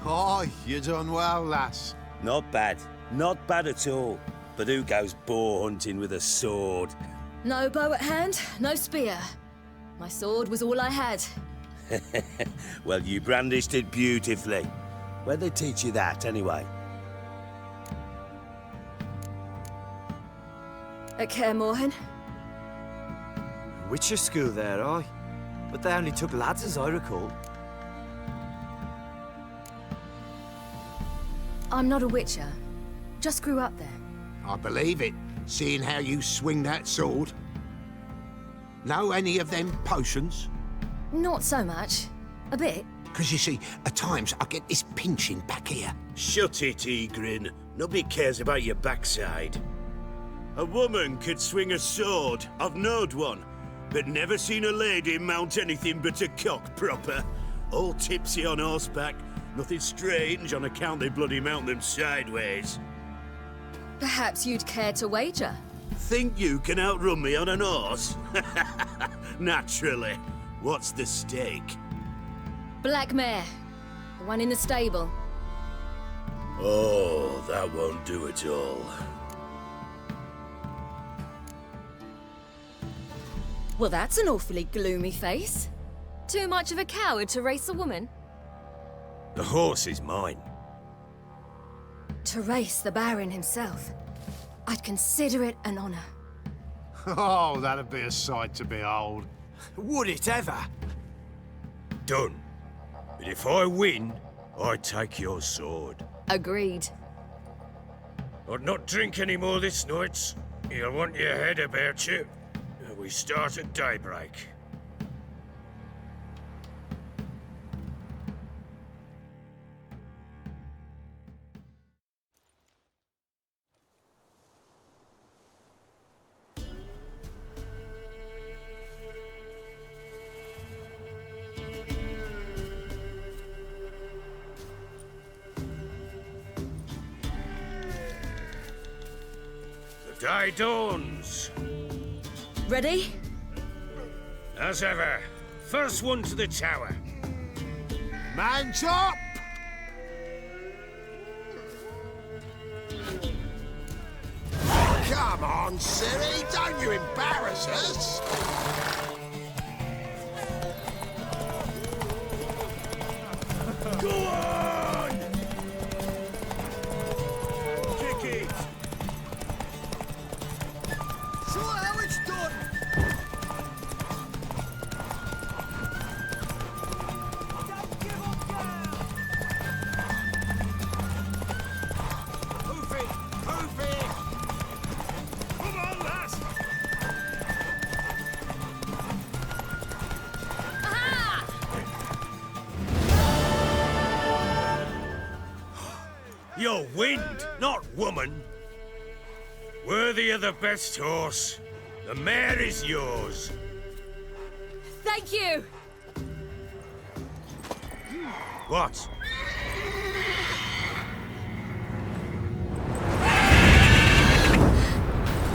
Oh, you done well, lass. Not bad. Not bad at all. But who goes boar hunting with a sword? No bow at hand, no spear. My sword was all I had. Well, you brandished it beautifully. Where'd they teach you that, anyway? At Kaer Morhen. Witcher school there, aye. But they only took lads, as I recall. I'm not a witcher. Just grew up there. I believe it, seeing how you swing that sword. Know any of them potions? Not so much. A bit. Because you see, at times I get this pinching back here. Shut it, Egrin. Nobody cares about your backside. A woman could swing a sword. I've knowed one. But never seen a lady mount anything but a cock proper. All tipsy on horseback. Nothing strange on account they bloody mount them sideways. Perhaps you'd care to wager? Think you can outrun me on an horse? Naturally. What's the stake? Black mare. The one in the stable. Oh, that won't do it all. Well, that's an awfully gloomy face. Too much of a coward to race a woman? The horse is mine. To race the Baron himself. I'd consider it an honor. Oh, that'd be a sight to behold. Would it ever? Done. But if I win, I take your sword. Agreed. I'd not drink any more this night. You'll want your head about you. We start at daybreak. The day dawns. Ready? As ever, first one to the tower. Man's up! Come on, Ciri, don't you embarrass us! Go on! Kick it! Show how it's done! You're wind, not woman. Worthy of the best horse. The mare is yours. Thank you! What?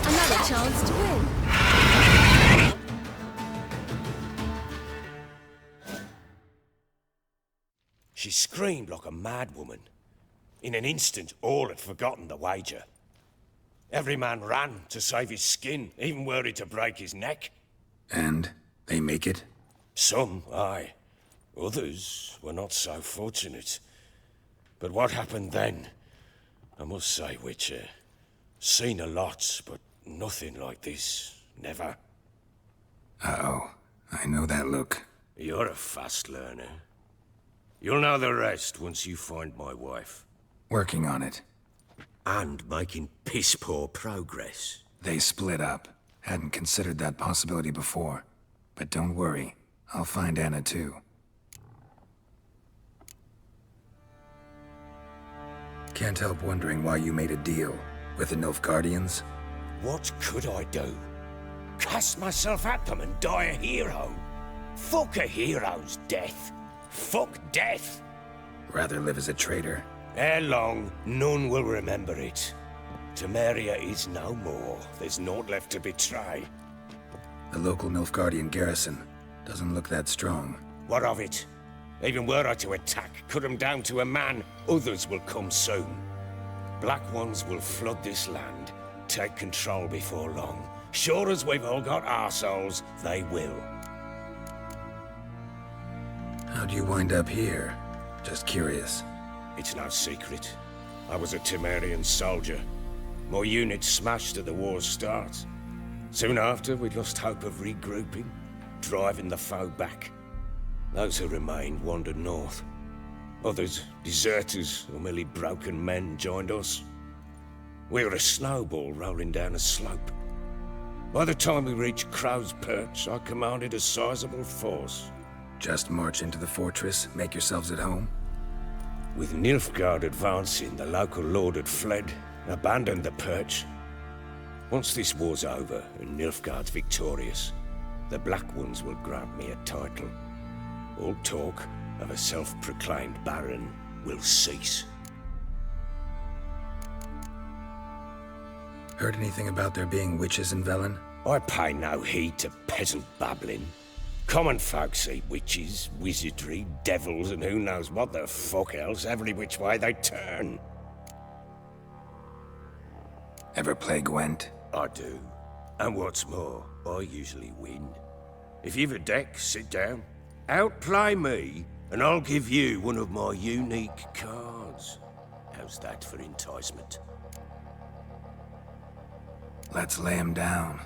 Another chance to win. She screamed like a mad woman. In an instant, all had forgotten the wager. Every man ran to save his skin, even were he to break his neck. And they make it? Some, aye. Others were not so fortunate. But what happened then? I must say, Witcher, seen a lot, but nothing like this. Never. Uh-oh. I know that look. You're a fast learner. You'll know the rest once you find my wife. Working on it. And making piss-poor progress. They split up. Hadn't considered that possibility before. But don't worry. I'll find Anna too. Can't help wondering why you made a deal with the Nilfgaardians. What could I do? Cast myself at them and die a hero? Fuck a hero's death. Fuck death. Rather live as a traitor. Ere long, none will remember it. Temeria is no more. There's naught left to betray. The local Nilfgaardian garrison doesn't look that strong. What of it? Even were I to attack, cut them down to a man, others will come soon. Black Ones will flood this land, take control before long. Sure as we've all got arseholes, they will. How'd you wind up here? Just curious. It's no secret. I was a Temerian soldier. My unit smashed at the war's start. Soon after, we lost hope of regrouping, driving the foe back. Those who remained wandered north. Others, deserters or merely broken men, joined us. We were a snowball rolling down a slope. By the time we reached Crow's Perch, I commanded a sizable force. Just march into the fortress, make yourselves at home? With Nilfgaard advancing, the local lord had fled, abandoned the Perch. Once this war's over and Nilfgaard's victorious, the Black Ones will grant me a title. All talk of a self-proclaimed baron will cease. Heard anything about there being witches in Velen? I pay no heed to peasant babbling. Common folk see witches, wizardry, devils, and who knows what the fuck else every which way they turn. Ever play Gwent? I do. And what's more, I usually win. If you've a deck, sit down. Outplay me, and I'll give you one of my unique cards. How's that for enticement? Let's lay him down.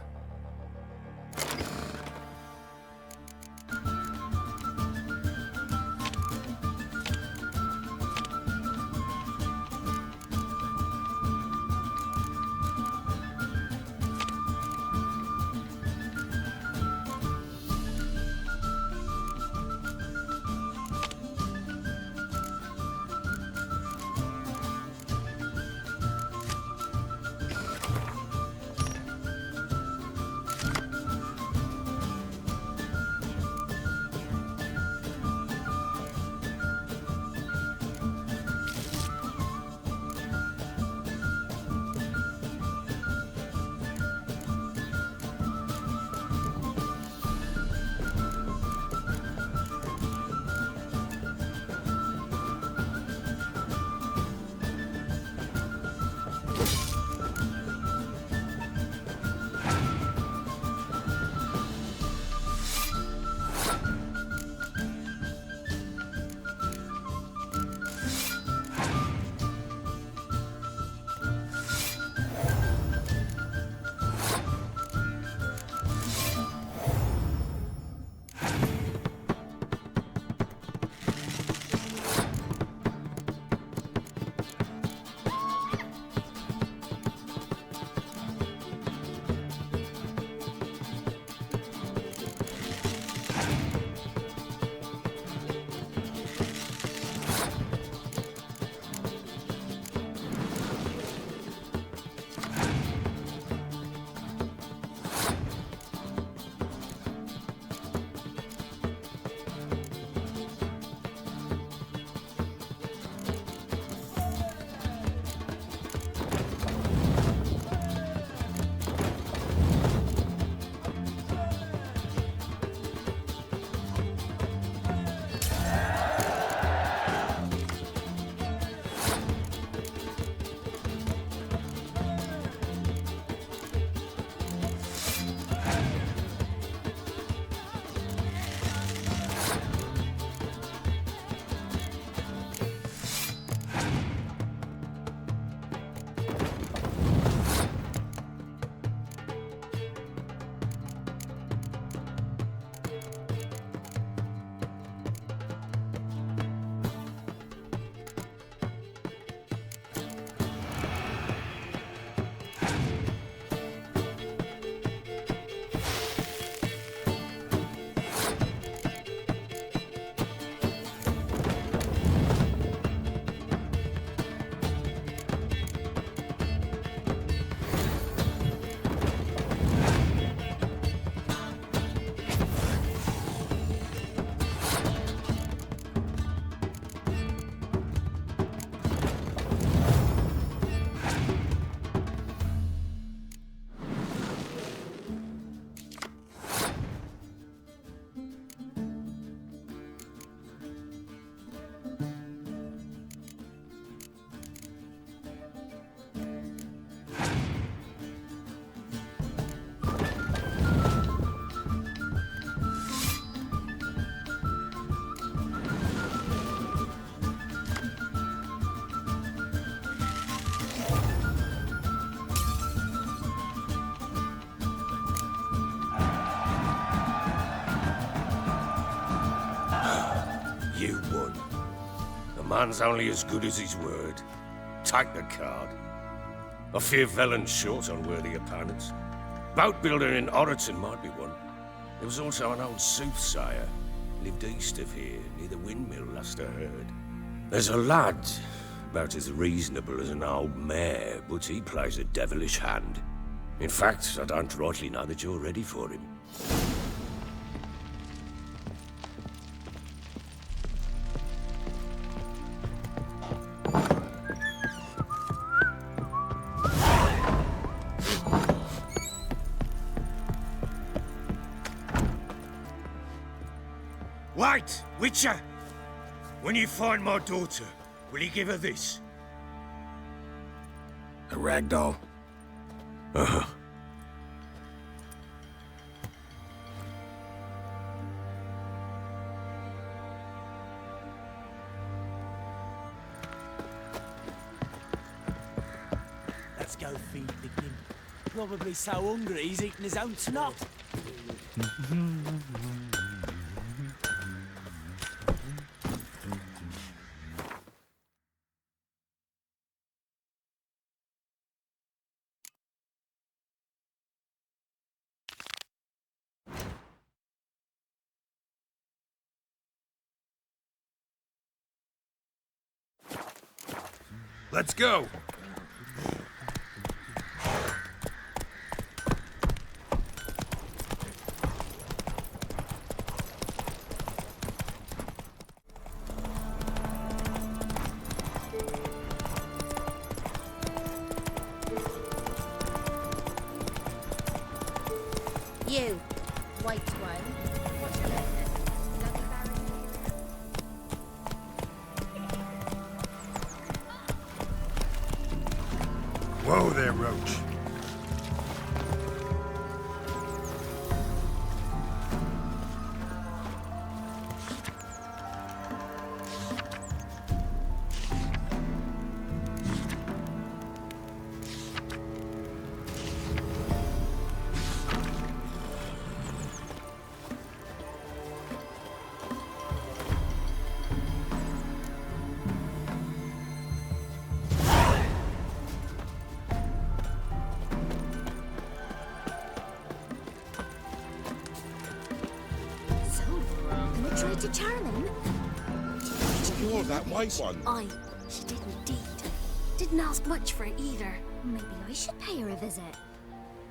man's only as good as his word. Take the card. I fear Velen's short on worthy opponents. Boat builder in Oroton might be one. There was also an old soothsayer. Lived east of here, near the windmill, last I heard. There's a lad, about as reasonable as an old mare, but he plays a devilish hand. In fact, I don't rightly know that you're ready for him. Wait, Witcher! When you find my daughter, will you give her this? A rag doll? Uh-huh. Let's go feed the king. Probably so hungry he's eating his own snot. Let's go! You, white one. What's your business? Bloody baron. Whoa there, Roach. Tried to charm him. You're that white one. Aye, she did indeed. Didn't ask much for it either. Maybe I should pay her a visit.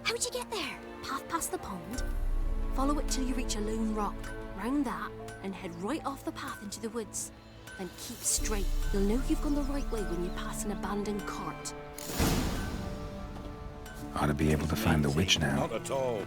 How'd you get there? Path past the pond? Follow it till you reach a lone rock. Round that, and head right off the path into the woods. Then keep straight. You'll know you've gone the right way when you pass an abandoned cart. Ought to be able to find the witch now. Not at all.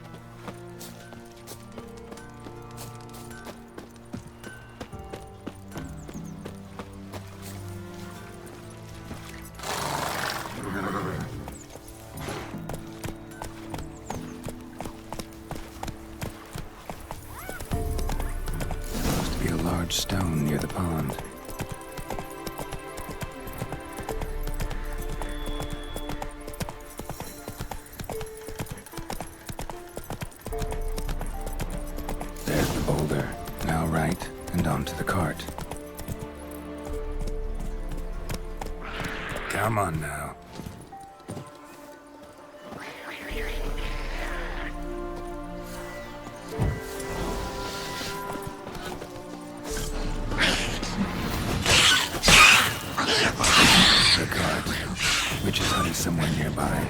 Stone near the pond. There's the boulder. Now right, and onto the cart. Come on now. Witch's hut is somewhere nearby.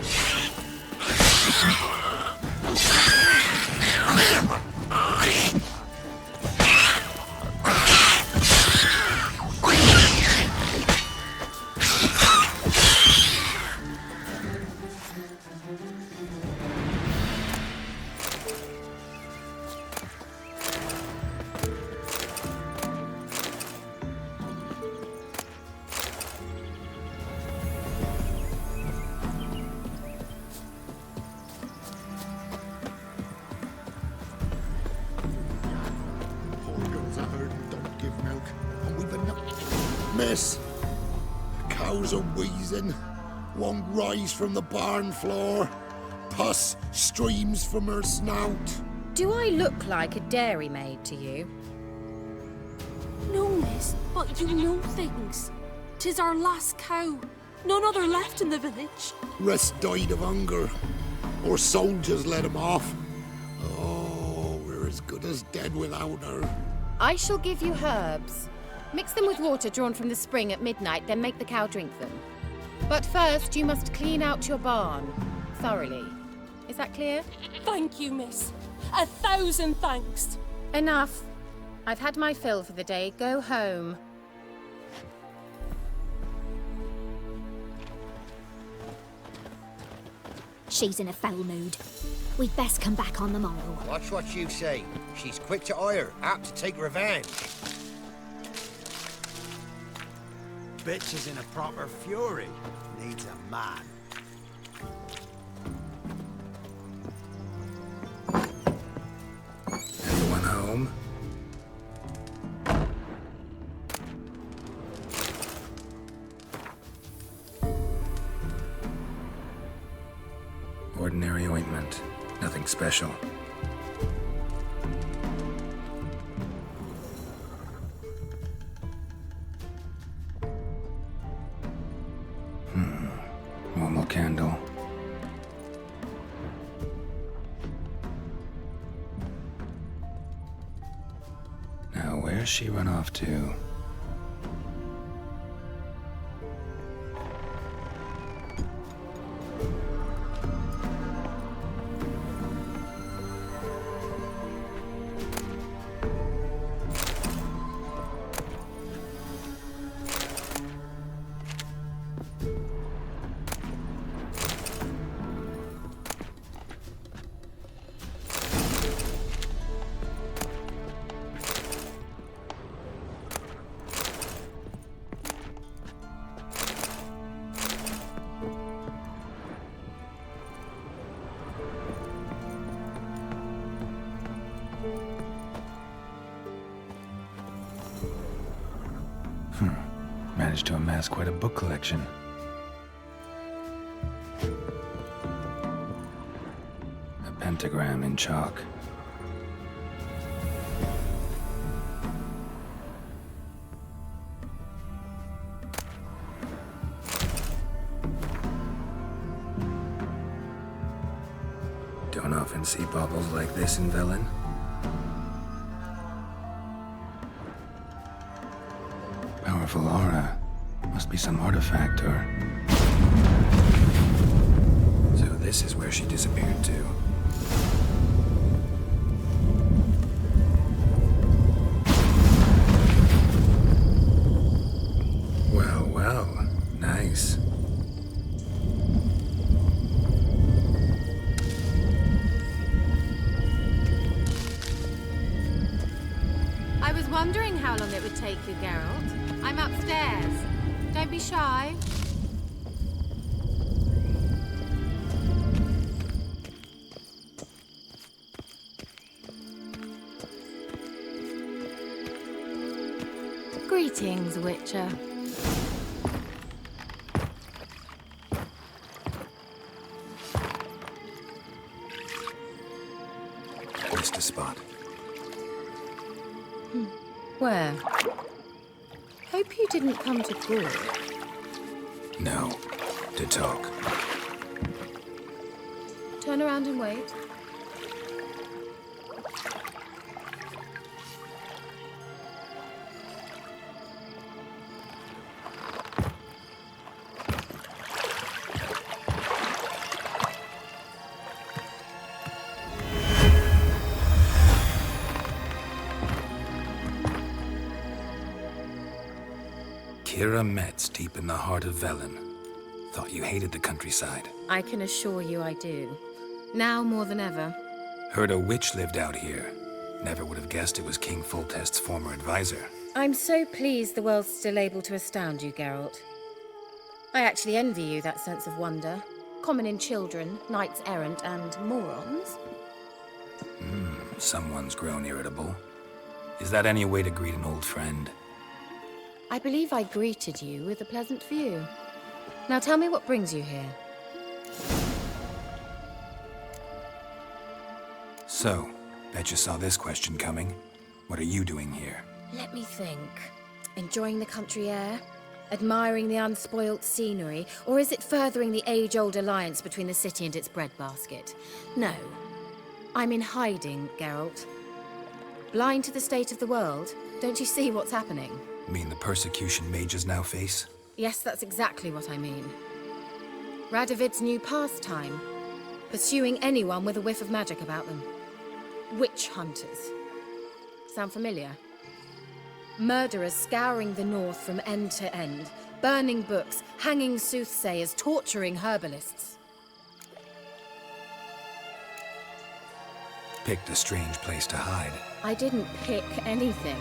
Miss, cows are wheezing, won't rise from the barn floor, pus streams from her snout. Do I look like a dairymaid to you? No, miss, but you know things. 'Tis our last cow. None other left in the village. Rest died of hunger. Our soldiers let him off. Oh, we're as good as dead without her. I shall give you herbs. Mix them with water drawn from the spring at midnight, then make the cow drink them. But first, you must clean out your barn. Thoroughly. Is that clear? Thank you, miss. 1,000 thanks. Enough. I've had my fill for the day. Go home. She's in a foul mood. We'd best come back on the morrow. Watch what you say. She's quick to ire, apt to take revenge. Bitch is in a proper fury. Needs a man. Anyone home? Ordinary ointment. Nothing special. Normal candle. Now, where's she run off to? Managed to amass quite a book collection. A pentagram in chalk. Don't often see baubles like this in Velen. Powerful aura. Must be some artifact or... So this is where she disappeared to. Well, well. Nice. I was wondering how long it would take you, Geralt. I'm upstairs. Don't be shy. Greetings, Witcher. Missed a spot. Where? Hope you didn't come to Gaul. No. To talk. Turn around and wait. Keira Metz, deep in the heart of Velen. Thought you hated the countryside. I can assure you I do. Now more than ever. Heard a witch lived out here. Never would have guessed it was King Foltest's former advisor. I'm so pleased the world's still able to astound you, Geralt. I actually envy you that sense of wonder. Common in children, knights errant, and morons. Someone's grown irritable. Is that any way to greet an old friend? I believe I greeted you with a pleasant view. Now tell me what brings you here. So, bet you saw this question coming. What are you doing here? Let me think. Enjoying the country air? Admiring the unspoilt scenery, or is it furthering the age-old alliance between the city and its breadbasket? No. I'm in hiding, Geralt. Blind to the state of the world, don't you see what's happening? Mean the persecution mages now face? Yes, that's exactly what I mean. Radovid's new pastime. Pursuing anyone with a whiff of magic about them. Witch hunters. Sound familiar? Murderers scouring the north from end to end, burning books, hanging soothsayers, torturing herbalists. Picked a strange place to hide. I didn't pick anything.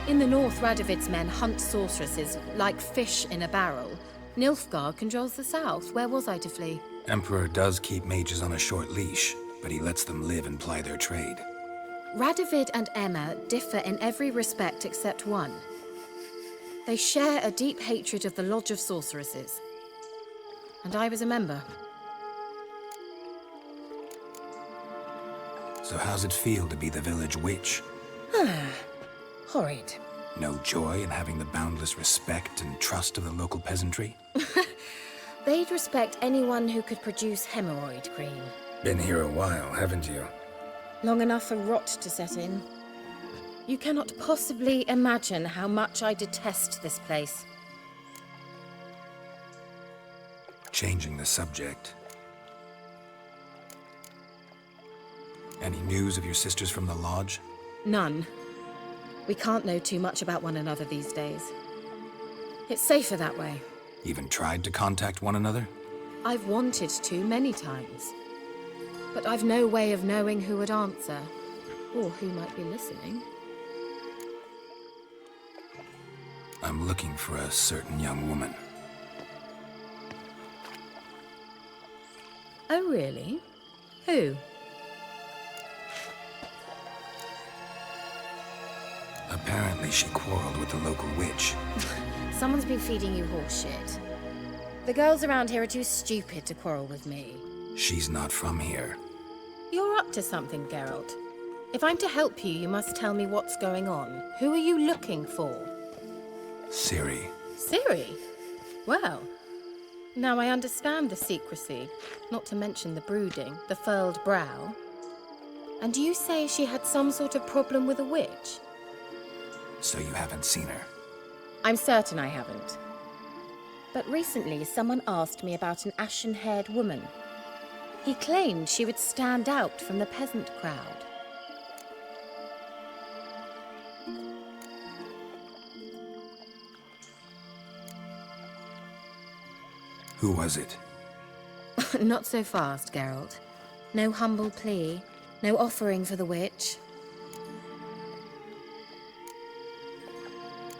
In the north, Radovid's men hunt sorceresses like fish in a barrel. Nilfgaard controls the south. Where was I to flee? Emperor does keep mages on a short leash, but he lets them live and ply their trade. Radovid and Emma differ in every respect except one. They share a deep hatred of the Lodge of Sorceresses. And I was a member. So how's it feel to be the village witch? Horrid. No joy in having the boundless respect and trust of the local peasantry? They'd respect anyone who could produce hemorrhoid cream. Been here a while, haven't you? Long enough for rot to set in. You cannot possibly imagine how much I detest this place. Changing the subject. Any news of your sisters from the lodge? None. We can't know too much about one another these days. It's safer that way. Even tried to contact one another? I've wanted to many times. But I've no way of knowing who would answer, or who might be listening. I'm looking for a certain young woman. Oh, really? Who? Apparently she quarreled with the local witch. Someone's been feeding you horse shit. The girls around here are too stupid to quarrel with me. She's not from here. You're up to something, Geralt. If I'm to help you, you must tell me what's going on. Who are you looking for? Ciri. Ciri? Well, now I understand the secrecy, not to mention the brooding, the furled brow. And you say she had some sort of problem with a witch? So you haven't seen her? I'm certain I haven't. But recently, someone asked me about an ashen-haired woman. He claimed she would stand out from the peasant crowd. Who was it? Not so fast, Geralt. No humble plea, no offering for the witch.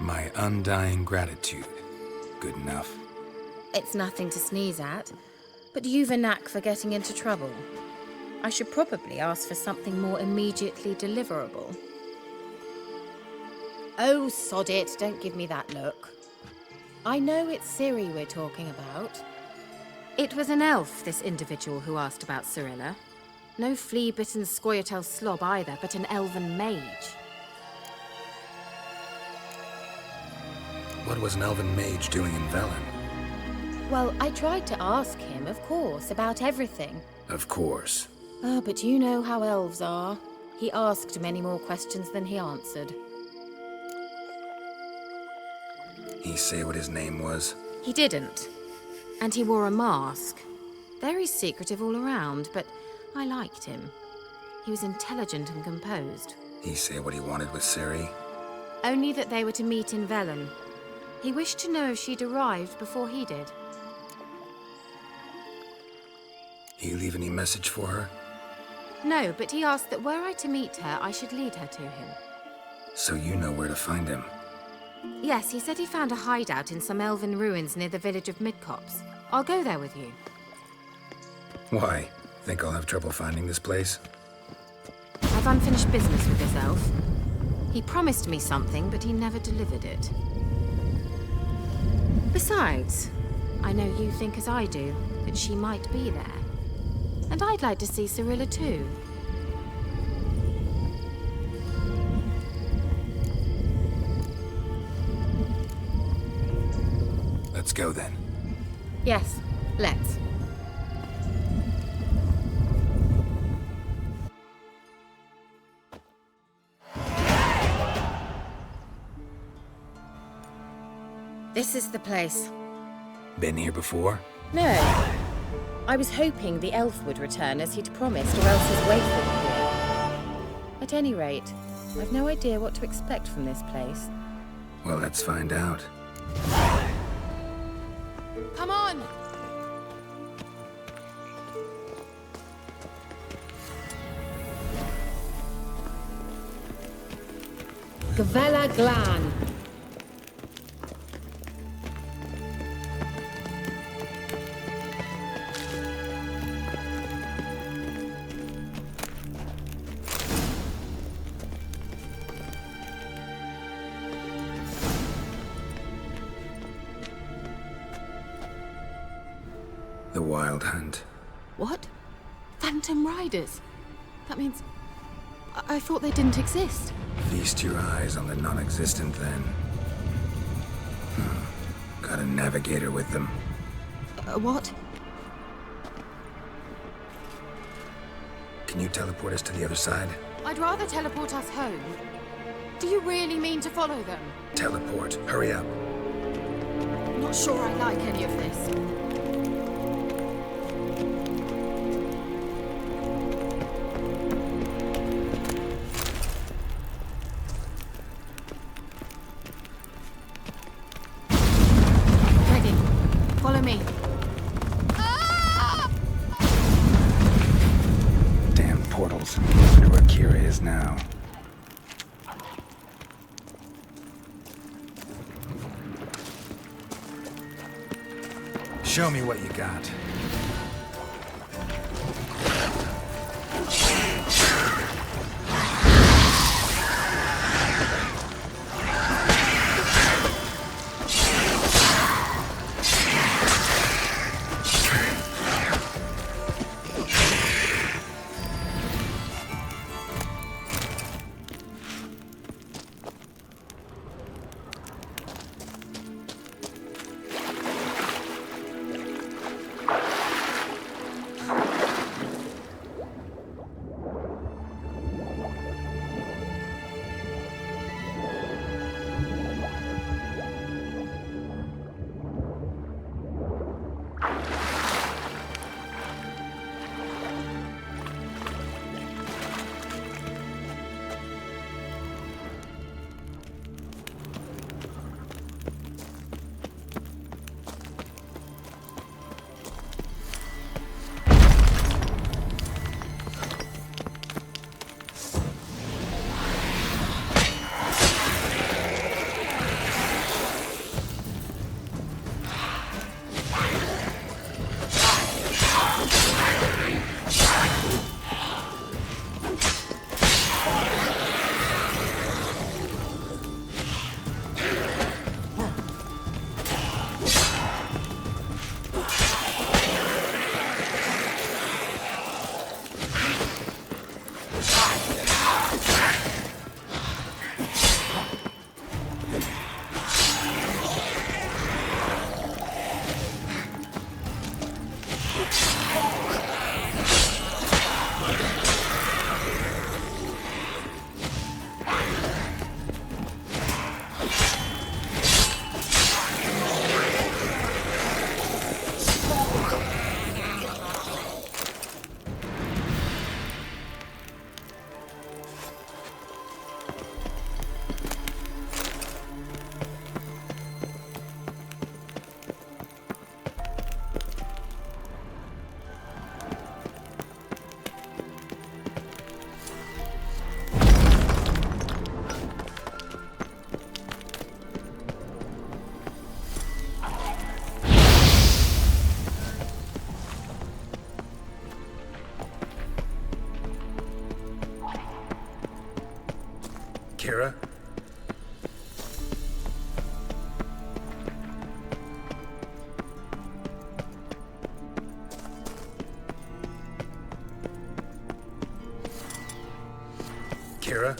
My undying gratitude. Good enough. It's nothing to sneeze at, but you've a knack for getting into trouble. I should probably ask for something more immediately deliverable. Oh, sod it, don't give me that look. I know it's Ciri we're talking about. It was an elf, this individual who asked about Cirilla. No flea-bitten Scoia'tael slob either, but an elven mage. What was an elven mage doing in Velen? Well, I tried to ask him, of course, about everything. Of course. Oh, but you know how elves are. He asked many more questions than he answered. He say what his name was? He didn't. And he wore a mask. Very secretive all around, but I liked him. He was intelligent and composed. He say what he wanted with Ciri? Only that they were to meet in Velen. He wished to know if she'd arrived before he did. He leave any message for her? No, but he asked that were I to meet her, I should lead her to him. So you know where to find him? Yes, he said he found a hideout in some elven ruins near the village of Midcopse. I'll go there with you. Why? Think I'll have trouble finding this place? I've unfinished business with this elf. He promised me something, but he never delivered it. Besides, I know you think as I do, that she might be there. And I'd like to see Cirilla too. Let's go then. Yes, let's. This is the place. Been here before? No. I was hoping the elf would return as he'd promised, or else his waif would appear. At any rate, I've no idea what to expect from this place. Well, let's find out. Come on! Gavella Glan. The Wild Hunt. What? Phantom Riders? That means... I thought they didn't exist. Feast your eyes on the non-existent then. Got a navigator with them. What? Can you teleport us to the other side? I'd rather teleport us home. Do you really mean to follow them? Teleport. Hurry up. Not sure I like any of this. Wonder where Keira is now. Show me what you got. Keira? Keira?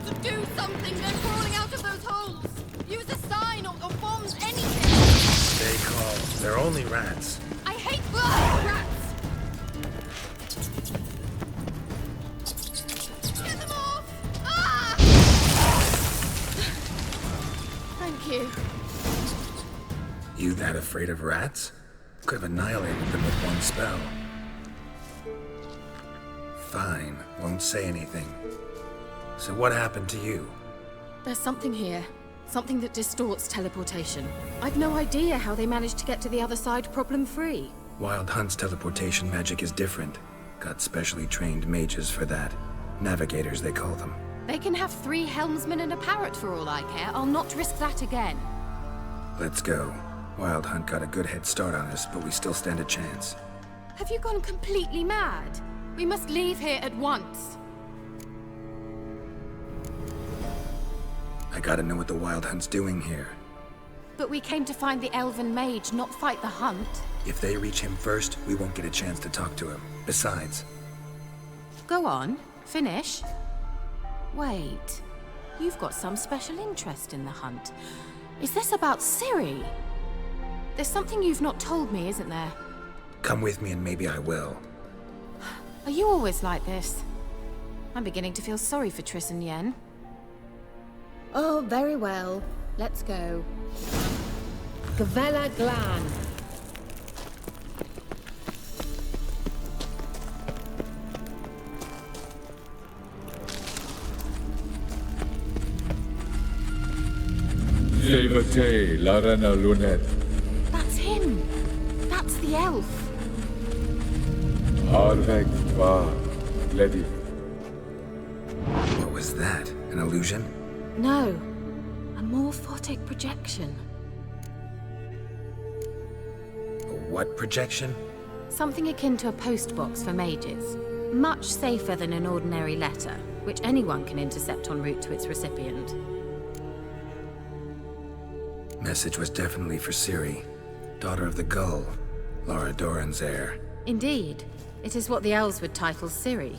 got to do something! They're crawling out of those holes! Use a sign or bombs, anything! Stay calm. They're only rats. I hate blood! Rats! Get them off! Ah! Thank you. You that afraid of rats? Could have annihilated them with one spell. Fine, won't say anything. So what happened to you? There's something here. Something that distorts teleportation. I've no idea how they managed to get to the other side problem-free. Wild Hunt's teleportation magic is different. Got specially trained mages for that. Navigators, they call them. They can have 3 helmsmen and a parrot for all I care. I'll not risk that again. Let's go. Wild Hunt got a good head start on us, but we still stand a chance. Have you gone completely mad? We must leave here at once. I gotta know what the Wild Hunt's doing here. But we came to find the elven mage, not fight the hunt. If they reach him first, we won't get a chance to talk to him. Besides... Go on. Finish. Wait. You've got some special interest in the hunt. Is this about Ciri? There's something you've not told me, isn't there? Come with me and maybe I will. Are you always like this? I'm beginning to feel sorry for Triss and Yen. Oh, very well. Let's go. Gavella Glan. Levate, Larena Lunet. That's him. That's the elf. Arvek Tva, Lady. What was that? An illusion? No. A morphotic projection. A what projection? Something akin to a postbox for mages. Much safer than an ordinary letter, which anyone can intercept en route to its recipient. Message was definitely for Ciri, daughter of the Gull, Lara Doran's heir. Indeed. It is what the elves would title Ciri.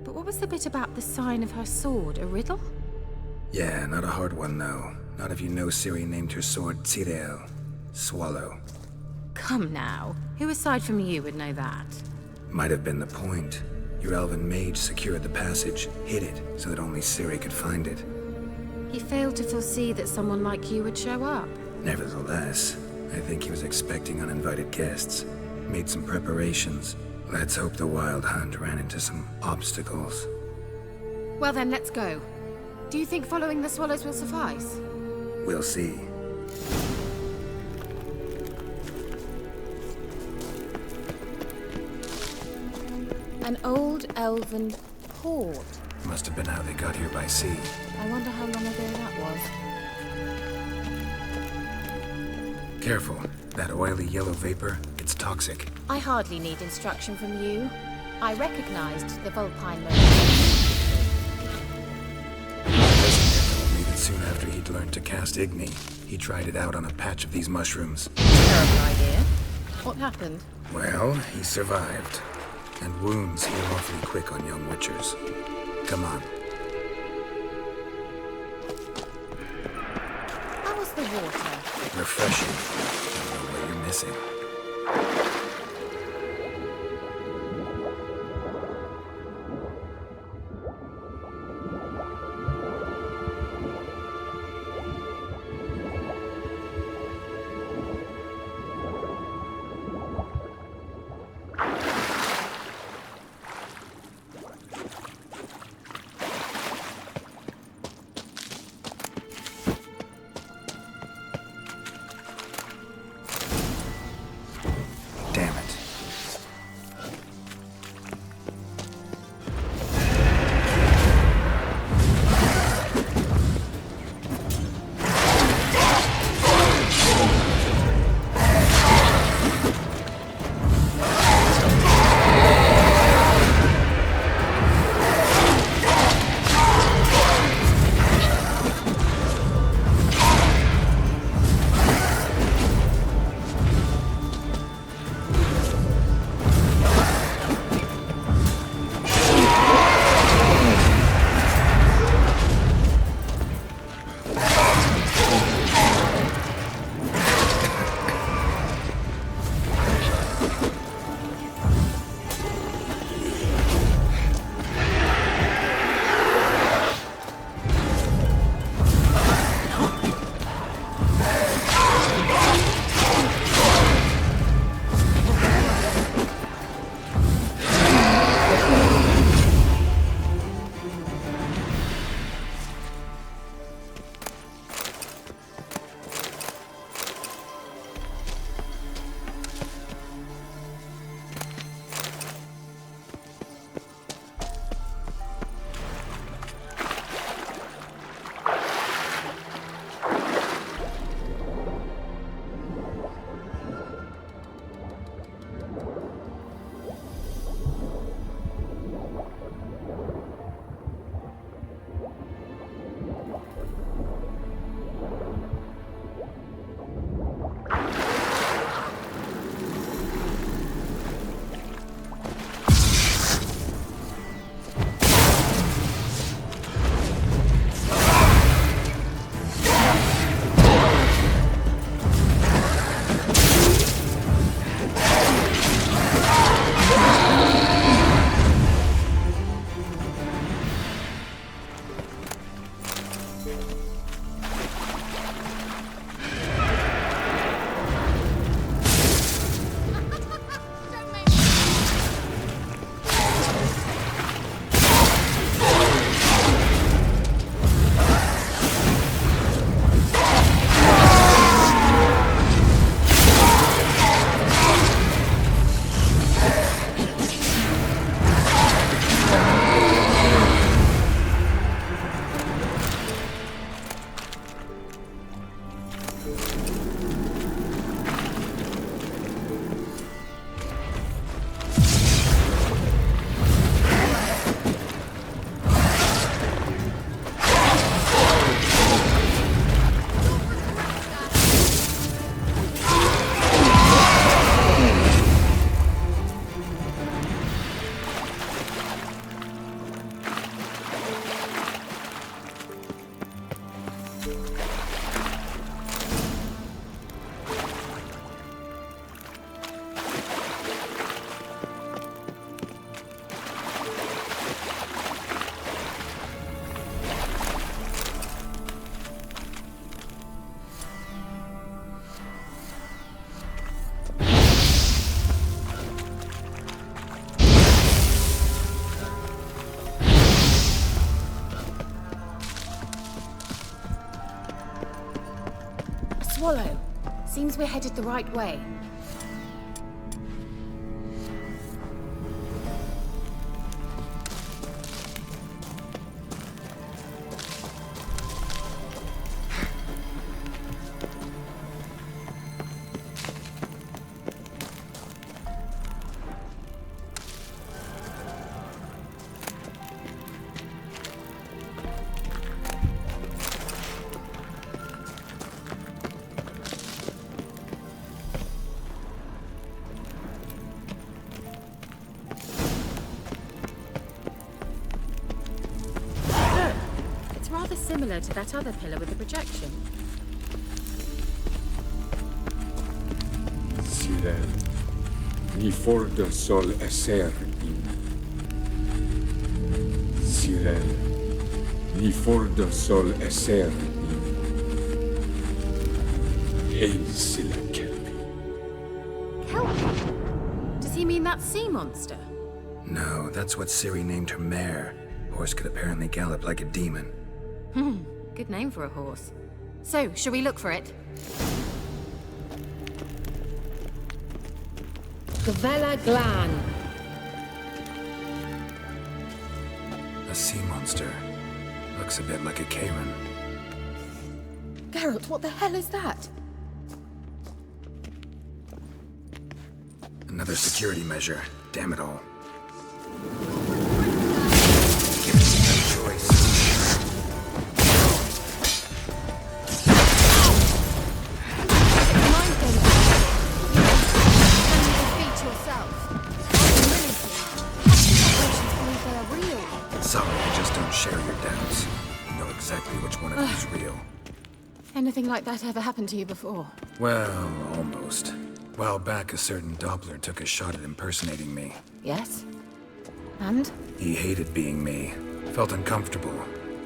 But what was the bit about the sign of her sword? A riddle? Yeah, not a hard one though. Not if you know Ciri named her sword Ciri, Swallow. Come now. Who aside from you would know that? Might have been the point. Your elven mage secured the passage, hid it, so that only Ciri could find it. He failed to foresee that someone like you would show up. Nevertheless, I think he was expecting uninvited guests. Made some preparations. Let's hope the Wild Hunt ran into some obstacles. Well then, let's go. Do you think following the swallows will suffice? We'll see. An old elven port. Must have been how they got here by sea. I wonder how long ago that was. Careful. That oily yellow vapor, it's toxic. I hardly need instruction from you. I recognized the Vulpine motor. Told me that soon after he'd learned to cast Igni, he tried it out on a patch of these mushrooms. Terrible idea. What happened? Well, he survived. And wounds heal awfully quick on young witchers. Come on. How was the water? Refreshing. I don't know what you're missing. Swallow. Seems we're headed the right way. Similar to that other pillar with the projection. Ciri, ni forda sol esser in. Ciri, ni forda sol esser in. Ei silla kelpi. Kelpie? Does he mean that sea monster? No, that's what Ciri named her mare. Horse could apparently gallop like a demon. Good name for a horse. So, shall we look for it? Gavella Glan. A sea monster. Looks a bit like a Karen. Geralt, what the hell is that? Another security measure. Damn it all. Anything like that ever happened to you before? Well, almost. A while back, a certain Doppler took a shot at impersonating me. Yes? And? He hated being me. Felt uncomfortable.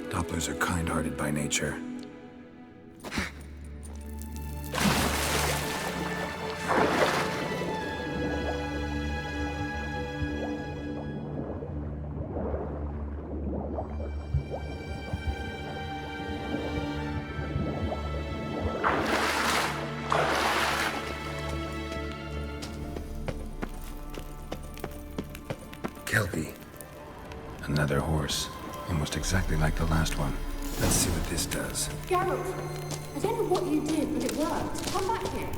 Dopplers are kind-hearted by nature. Another horse. Almost exactly like the last one. Let's see what this does. Geralt, I don't know what you did, but it worked. Come back here.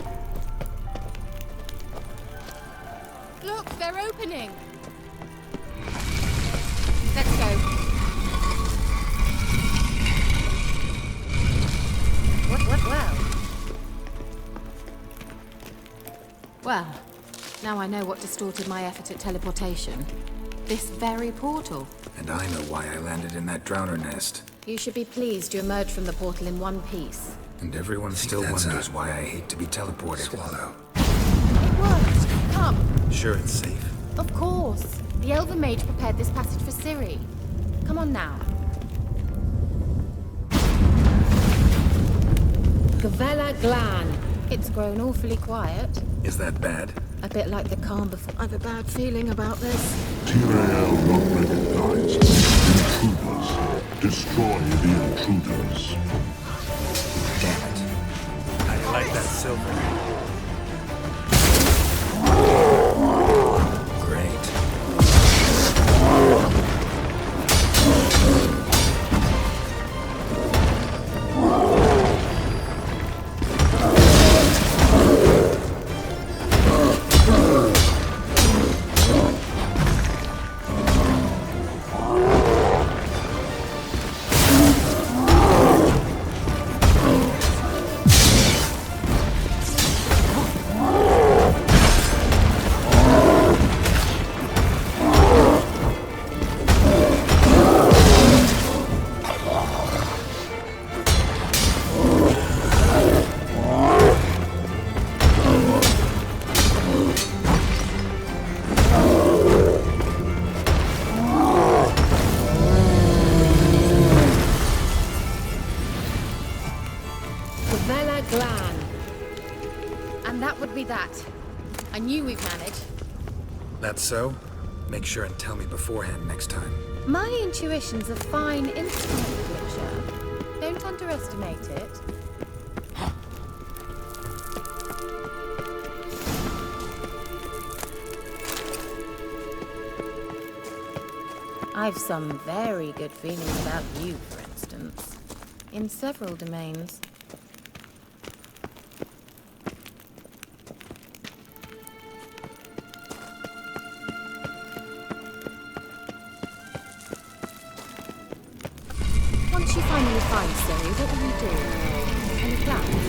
Look, they're opening. Let's go. Well, now I know what distorted my effort at teleportation. This very portal. And I know why I landed in that drowner nest. You should be pleased you emerged from the portal in one piece. And everyone still wonders why I hate to be teleported. Swallow. It worked. Come. Sure it's safe? Of course. The Elven Mage prepared this passage for Ciri. Come on now. Gavella Glan. It's grown awfully quiet. Is that bad? A bit like the calm before. I've a bad feeling about this. Tyrael not recognized. Intruders. Destroy the intruders. Damn it. I like that silver. Great. I knew we'd manage. That's so? Make sure and tell me beforehand next time. My intuition's a fine instrument, Witcher. Don't underestimate it. I've some very good feelings about you, for instance. In several domains. Once you finally find Ciri, what will you do? Any plans?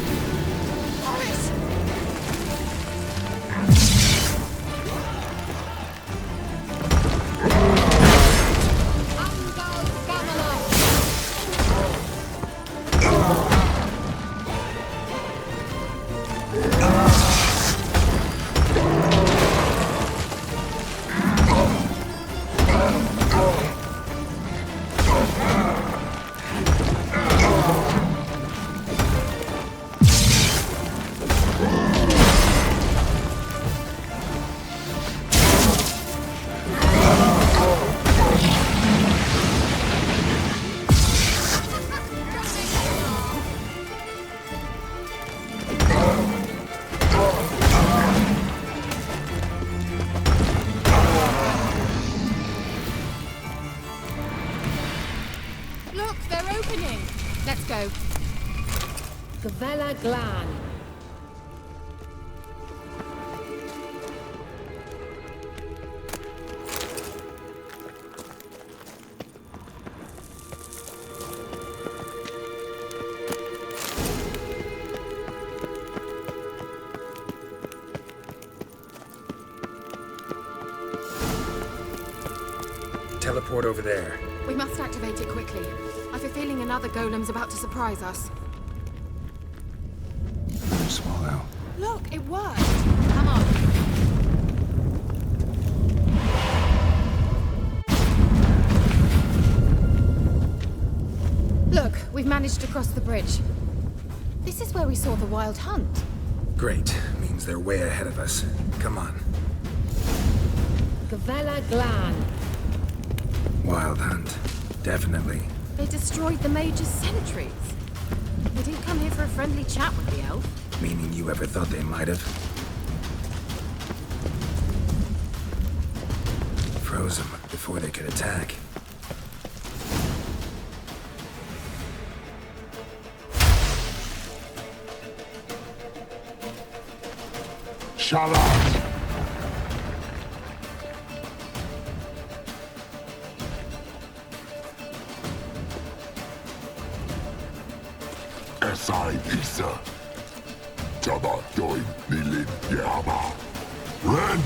Glan. Teleport over there. We must activate it quickly. I've a feeling another golem's about to surprise us. Swallow. Look, it worked! Come on. Look, we've managed to cross the bridge. This is where we saw the Wild Hunt. Great. Means they're way ahead of us. Come on. Gavella Glan. Wild Hunt. Definitely. They destroyed the Mage's sentries. They didn't come here for a friendly chat with the elf. Meaning you ever thought they might have? Froze them before they could attack. Shut up! Esai Pisa. Jabba doin nilin yama. Ren!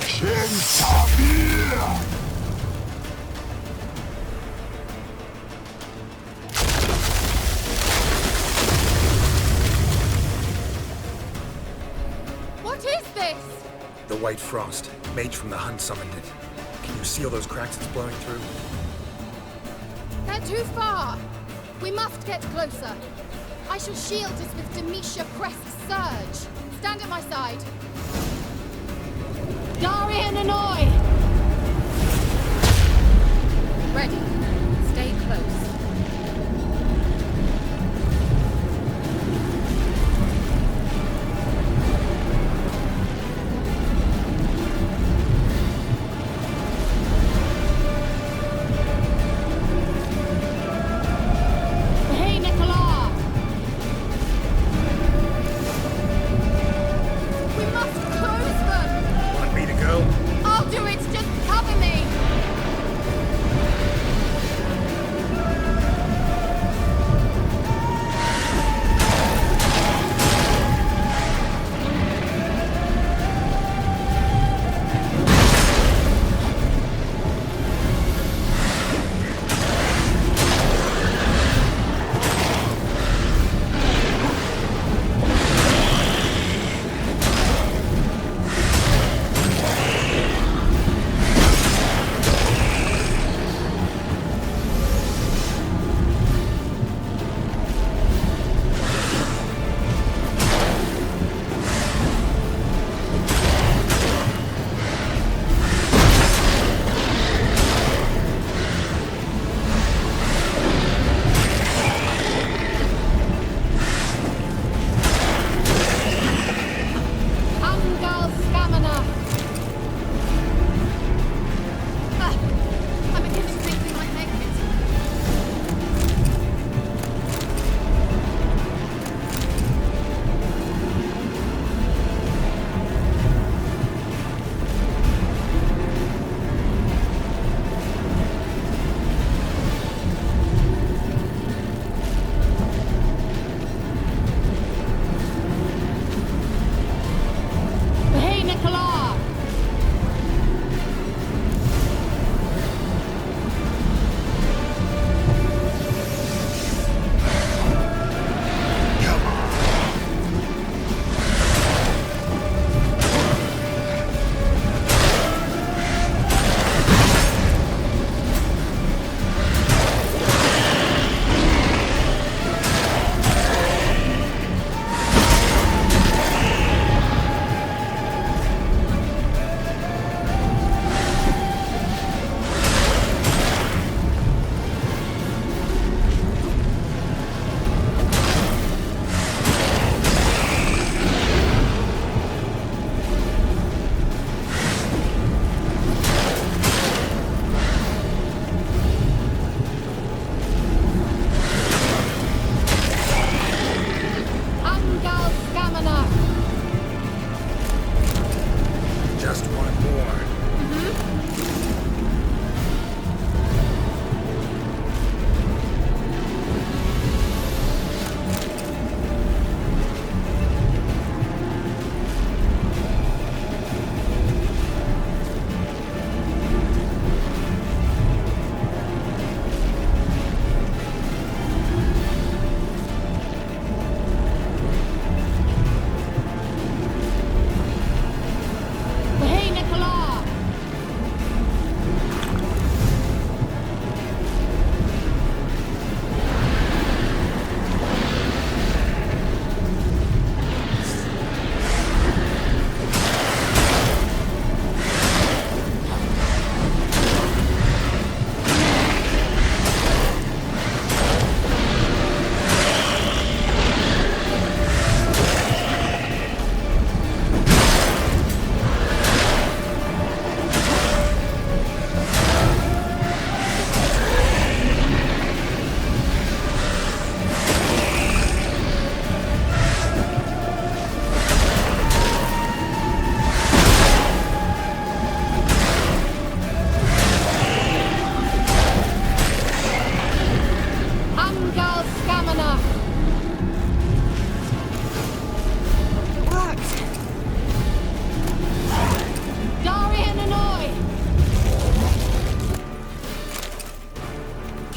Shin Tabir! What is this? The white frost. Mage from the hunt summoned it. Can you seal those cracks it's blowing through? They're too far! We must get closer. I shall shield us with Demetia Crest's surge. Stand at my side. Darian Annoy! Ready. Stay close.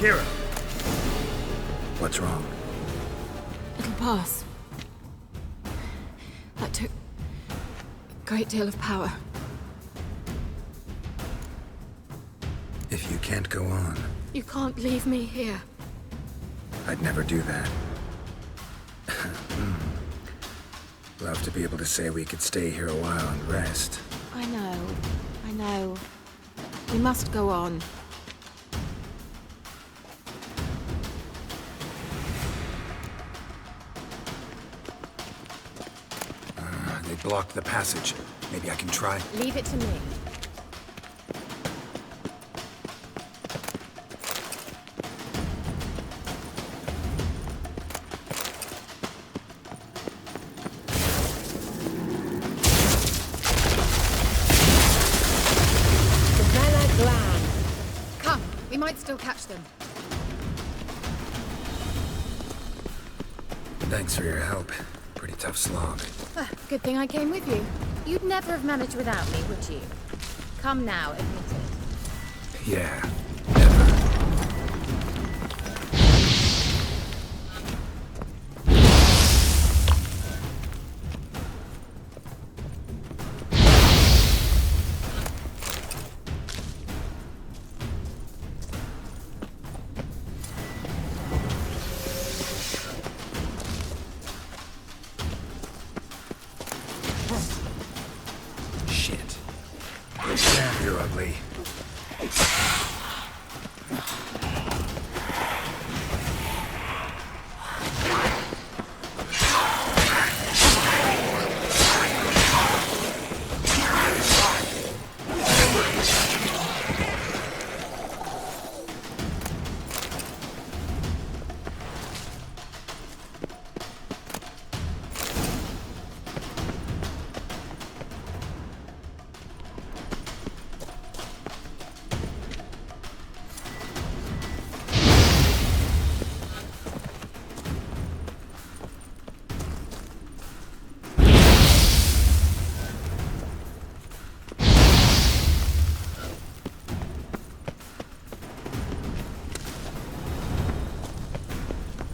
Keira! What's wrong? It'll pass. That took great deal of power. If you can't go on, You can't leave me here. I'd never do that. Love to be able to say we could stay here a while and rest. I know. We must go on. They blocked the passage. Maybe I can try. Leave it to me. Come, we might still catch them. Thanks for your help. Pretty tough slog. Good thing I came with you. You'd never have managed without me, would you? Come now, admit it. Yeah. You're ugly.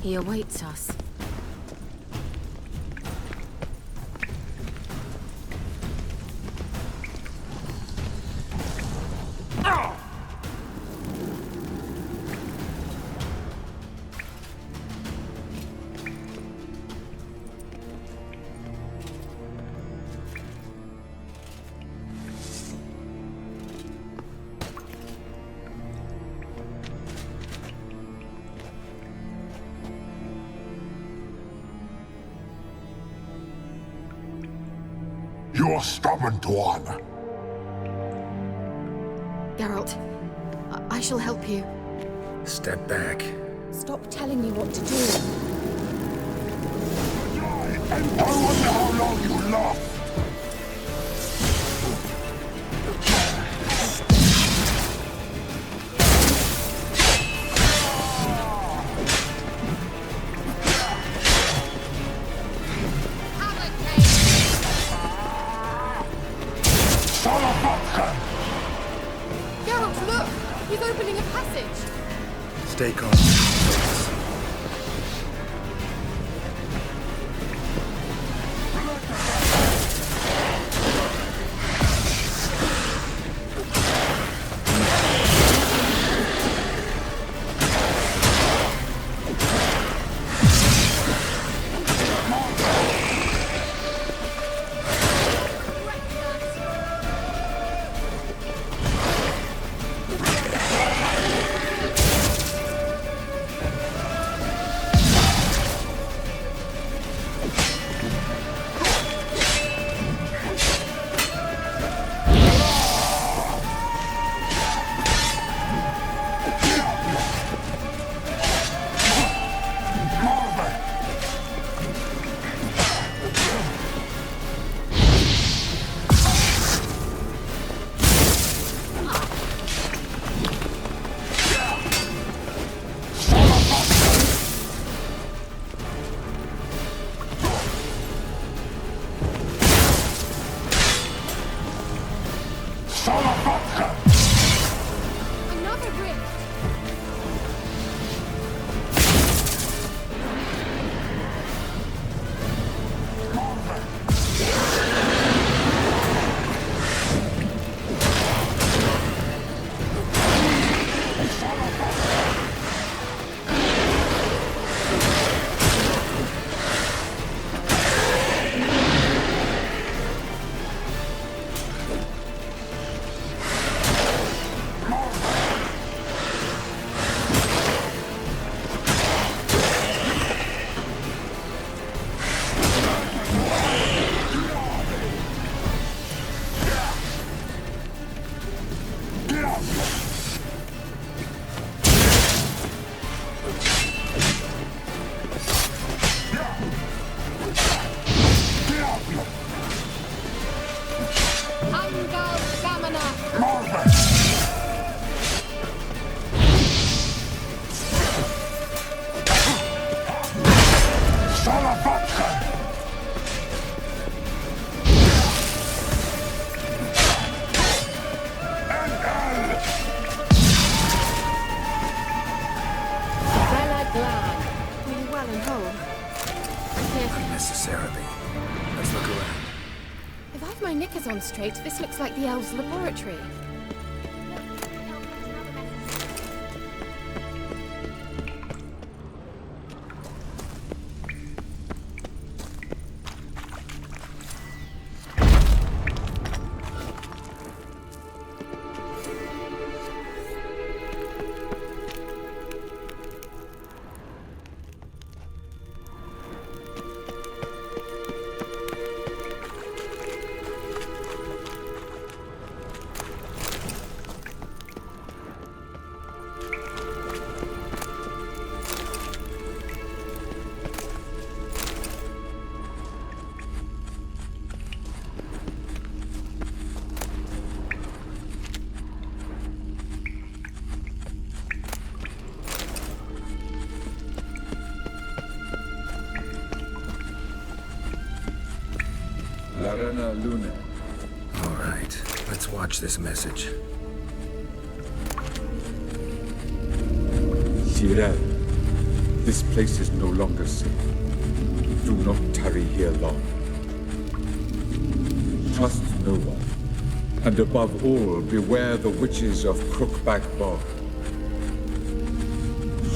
He awaits us. You're stubborn one. Geralt, I shall help you. Step back. Stop telling me what to do. I wonder how long you last. Geralt, look! He's opening a passage! Stay calm. Another rift! Unnecessarily. Let's look around. If I've my knickers on straight, this looks like the elves' laboratory. All right, let's watch this message. Ciri, this place is no longer safe. Do not tarry here long. Trust no one, and above all, beware the witches of Crookback Bog.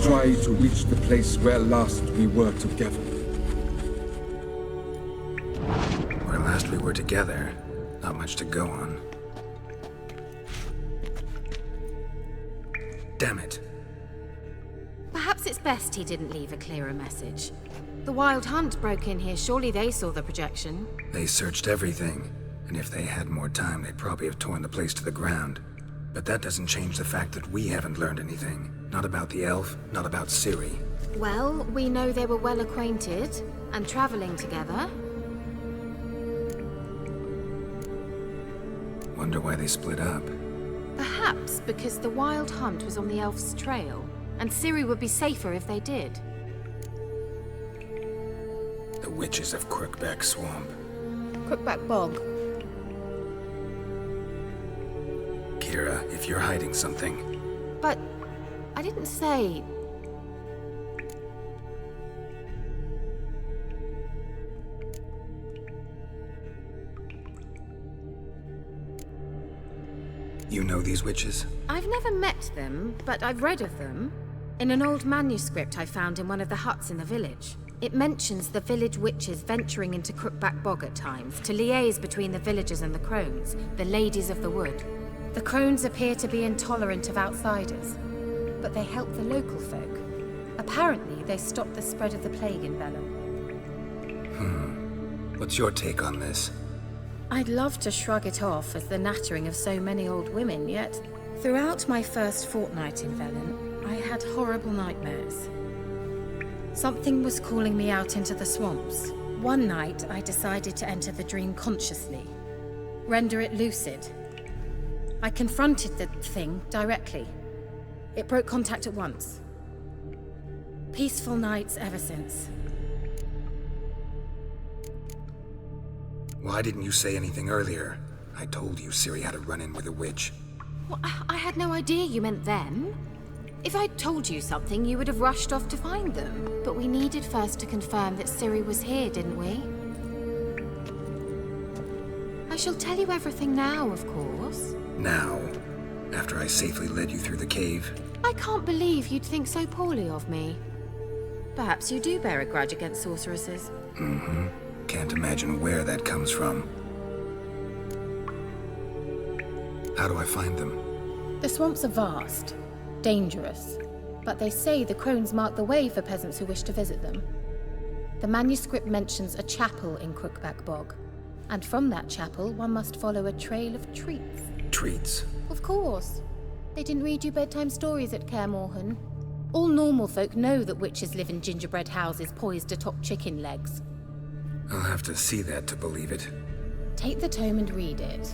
Try to reach the place where last we were together. Where last we were together, not much to go on. Damn it. Perhaps it's best he didn't leave a clearer message. The Wild Hunt broke in here, surely they saw the projection. They searched everything, and if they had more time, they'd probably have torn the place to the ground. But that doesn't change the fact that we haven't learned anything. Not about the elf, not about Ciri. Well, we know they were well acquainted, and traveling together. Wonder why they split up. Perhaps because the Wild Hunt was on the elf's trail, and Ciri would be safer if they did. The witches of Crookback Swamp. Crookback Bog. Keira, if you're hiding something... But I didn't say... You know these witches? I've never met them, but I've read of them. In an old manuscript I found in one of the huts in the village. It mentions the village witches venturing into Crookback Bog at times to liaise between the villagers and the crones, the ladies of the wood. The crones appear to be intolerant of outsiders, but they help the local folk. Apparently, they stopped the spread of the plague in Pellar. What's your take on this? I'd love to shrug it off as the nattering of so many old women, yet throughout my first fortnight in Velen, I had horrible nightmares. Something was calling me out into the swamps. One night, I decided to enter the dream consciously, render it lucid. I confronted the thing directly. It broke contact at once. Peaceful nights ever since. Why didn't you say anything earlier? I told you Ciri had a run-in with a witch. Well, I had no idea you meant them. If I'd told you something, you would have rushed off to find them. But we needed first to confirm that Ciri was here, didn't we? I shall tell you everything now, of course. Now? After I safely led you through the cave? I can't believe you'd think so poorly of me. Perhaps you do bear a grudge against sorceresses. Mm-hmm. Can't imagine where that comes from. How do I find them? The swamps are vast, dangerous, but they say the crones mark the way for peasants who wish to visit them. The manuscript mentions a chapel in Crookback Bog, and from that chapel one must follow a trail of treats. Treats? Of course. They didn't read you bedtime stories at Kaer Morhen. All normal folk know that witches live in gingerbread houses poised atop chicken legs. I'll have to see that to believe it. Take the tome and read it.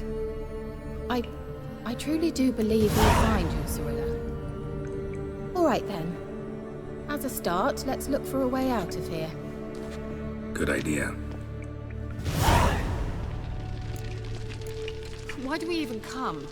I truly do believe you'll find your Zoila. All right then. As a start, let's look for a way out of here. Good idea. Why do we even come?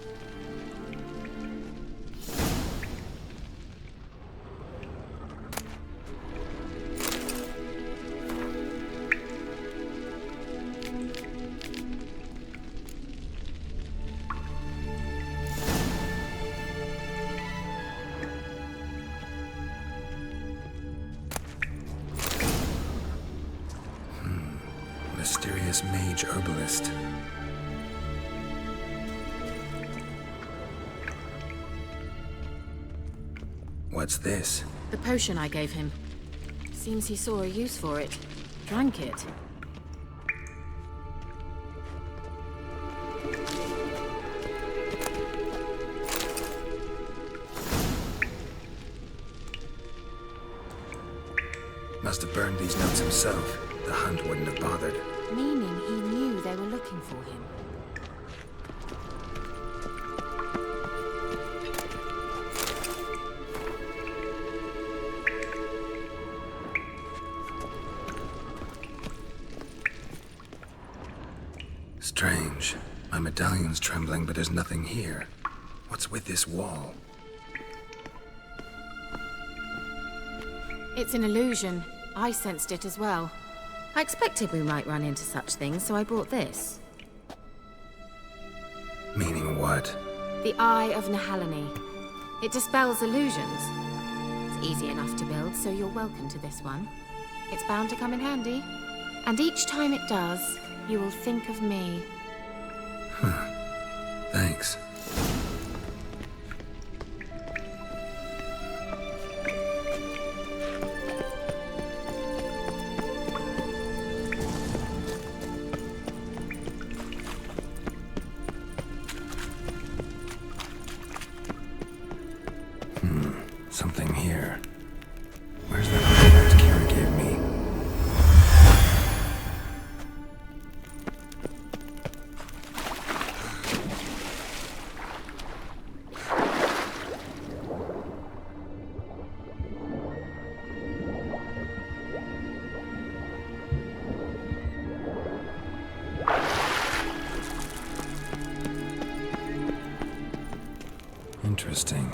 Mysterious mage herbalist. What's this? The potion I gave him. Seems he saw a use for it. Drank it. Must have burned these notes himself. The hunt wouldn't have bothered. Meaning he knew they were looking for him. Strange. My medallion's trembling, but there's nothing here. What's with this wall? It's an illusion. I sensed it as well. I expected we might run into such things, so I brought this. Meaning what? The Eye of Nehaleni. It dispels illusions. It's easy enough to build, so you're welcome to this one. It's bound to come in handy. And each time it does, you will think of me. Thanks. Something here. Where's that artifact Keira gave me? Interesting.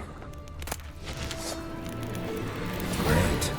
Great.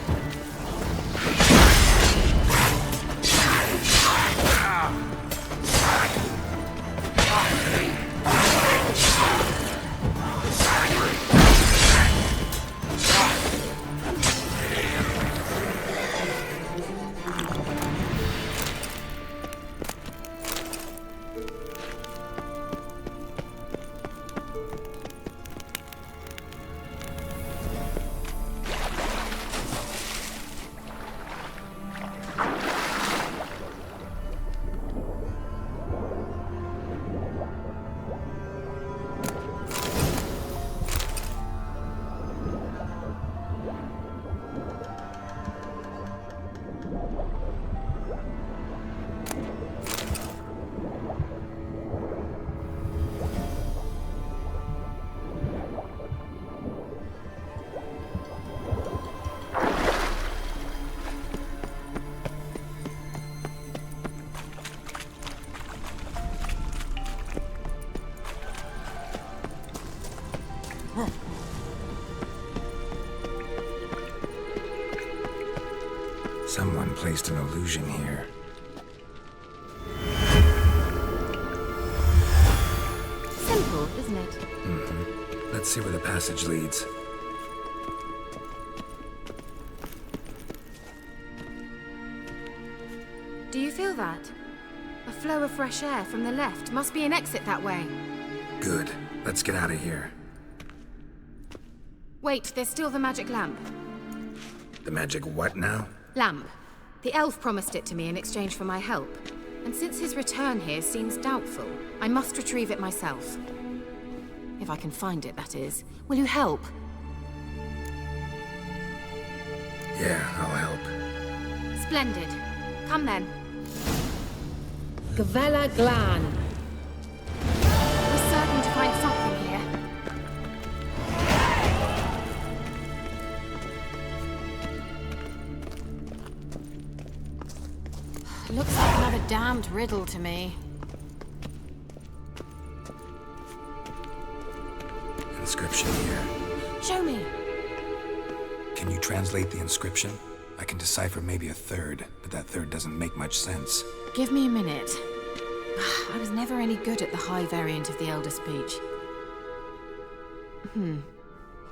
Someone placed an illusion here. Simple, isn't it? Mm-hmm. Let's see where the passage leads. Do you feel that? A flow of fresh air from the left. Must be an exit that way. Good. Let's get out of here. Wait, there's still the magic lamp. The magic what now? Lamp. The elf promised it to me in exchange for my help. And since his return here seems doubtful, I must retrieve it myself. If I can find it, that is. Will you help? Yeah, I'll help. Splendid. Come then. Gavella Glan. We're certain to find something here. damned riddle to me. Inscription here. Show me. Can you translate the inscription? I can decipher maybe a third, but that third doesn't make much sense. Give me a minute. I was never any good at the high variant of the Elder Speech.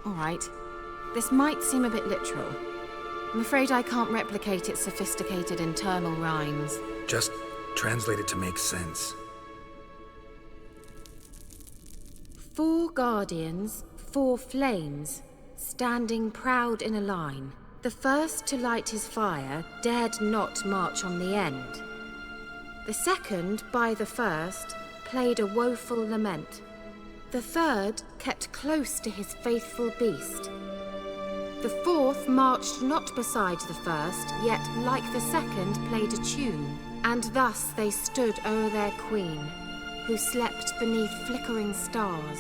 Alright. This might seem a bit literal. I'm afraid I can't replicate its sophisticated internal rhymes. Just translate it to make sense. 4 guardians, 4 flames, standing proud in a line. The first to light his fire dared not march on the end. The second, by the first, played a woeful lament. The third kept close to his faithful beast. The fourth marched not beside the first, yet like the second played a tune. And thus they stood o'er their queen, who slept beneath flickering stars.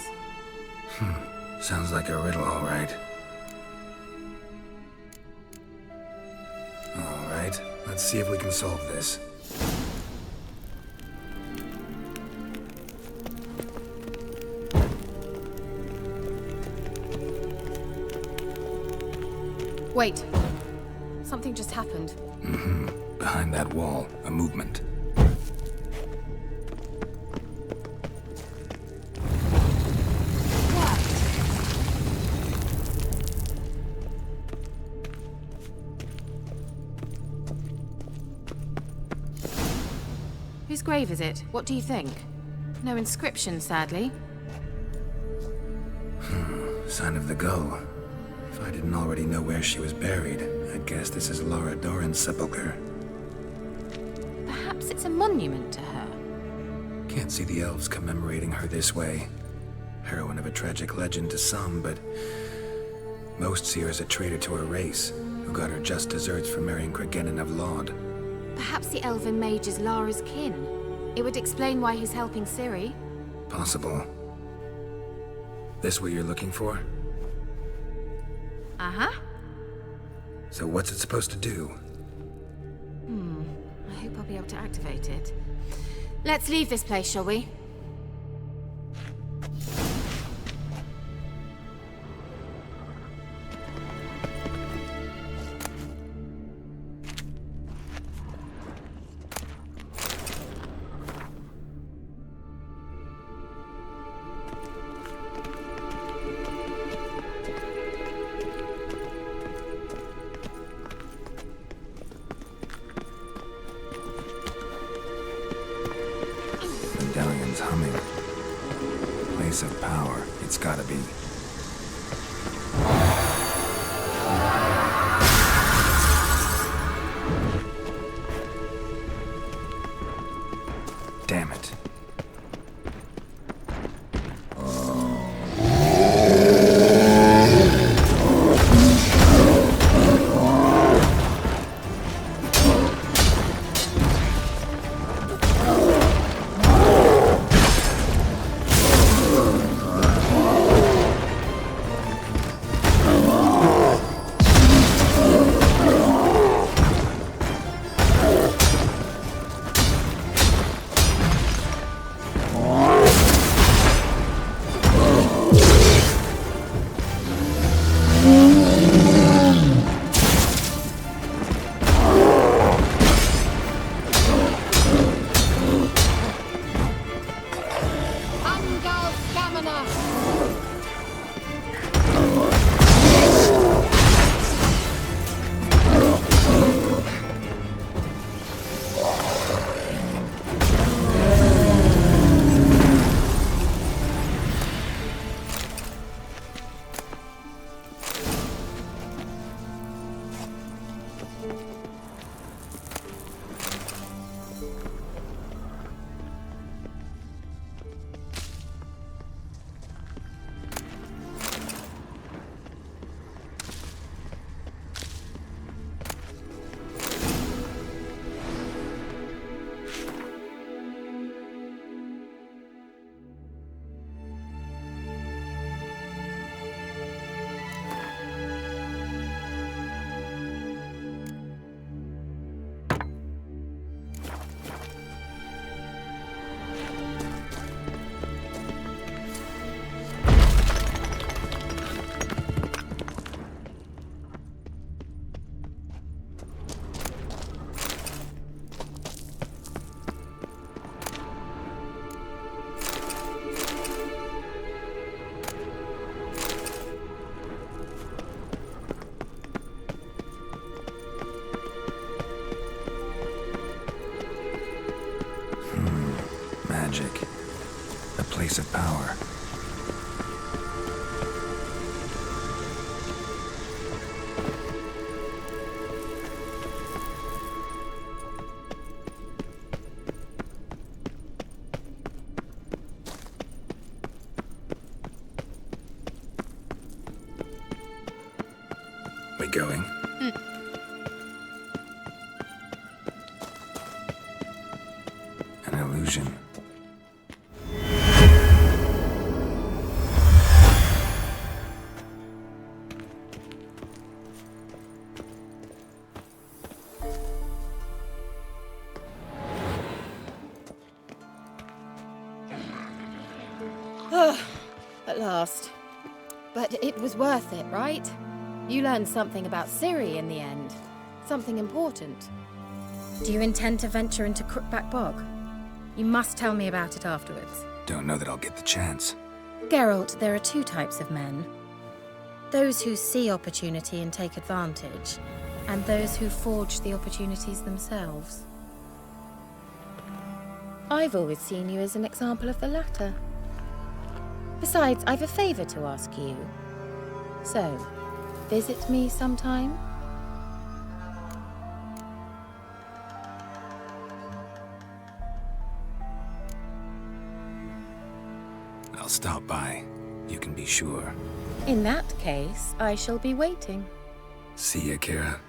Sounds like a riddle, all right. All right, let's see if we can solve this. Wait. Something just happened. Behind that wall, a movement. Whose grave is it? What do you think? No inscription, sadly. Sign of the gull. If I didn't already know where she was buried, I'd guess this is Laura Doran's sepulcher. Perhaps it's a monument to her. Can't see the elves commemorating her this way. Heroine of a tragic legend to some, but most see her as a traitor to her race, who got her just deserts for marrying Cregennan of Laud. Perhaps the elven mage is Lara's kin. It would explain why he's helping Ciri. Possible. This what you're looking for? Uh-huh. So what's it supposed to do? I hope I'll be able to activate it. Let's leave this place, shall we? Medallion's humming. Place of power, it's gotta be. Damn it. magic. A place of power. We going? An illusion. At last. But it was worth it, right? You learned something about Ciri in the end. Something important. Do you intend to venture into Crookback Bog? You must tell me about it afterwards. Don't know that I'll get the chance. Geralt, there are two types of men. Those who see opportunity and take advantage, and those who forge the opportunities themselves. I've always seen you as an example of the latter. Besides, I've a favor to ask you. So, visit me sometime? I'll stop by. You can be sure. In that case, I shall be waiting. See ya, Keira.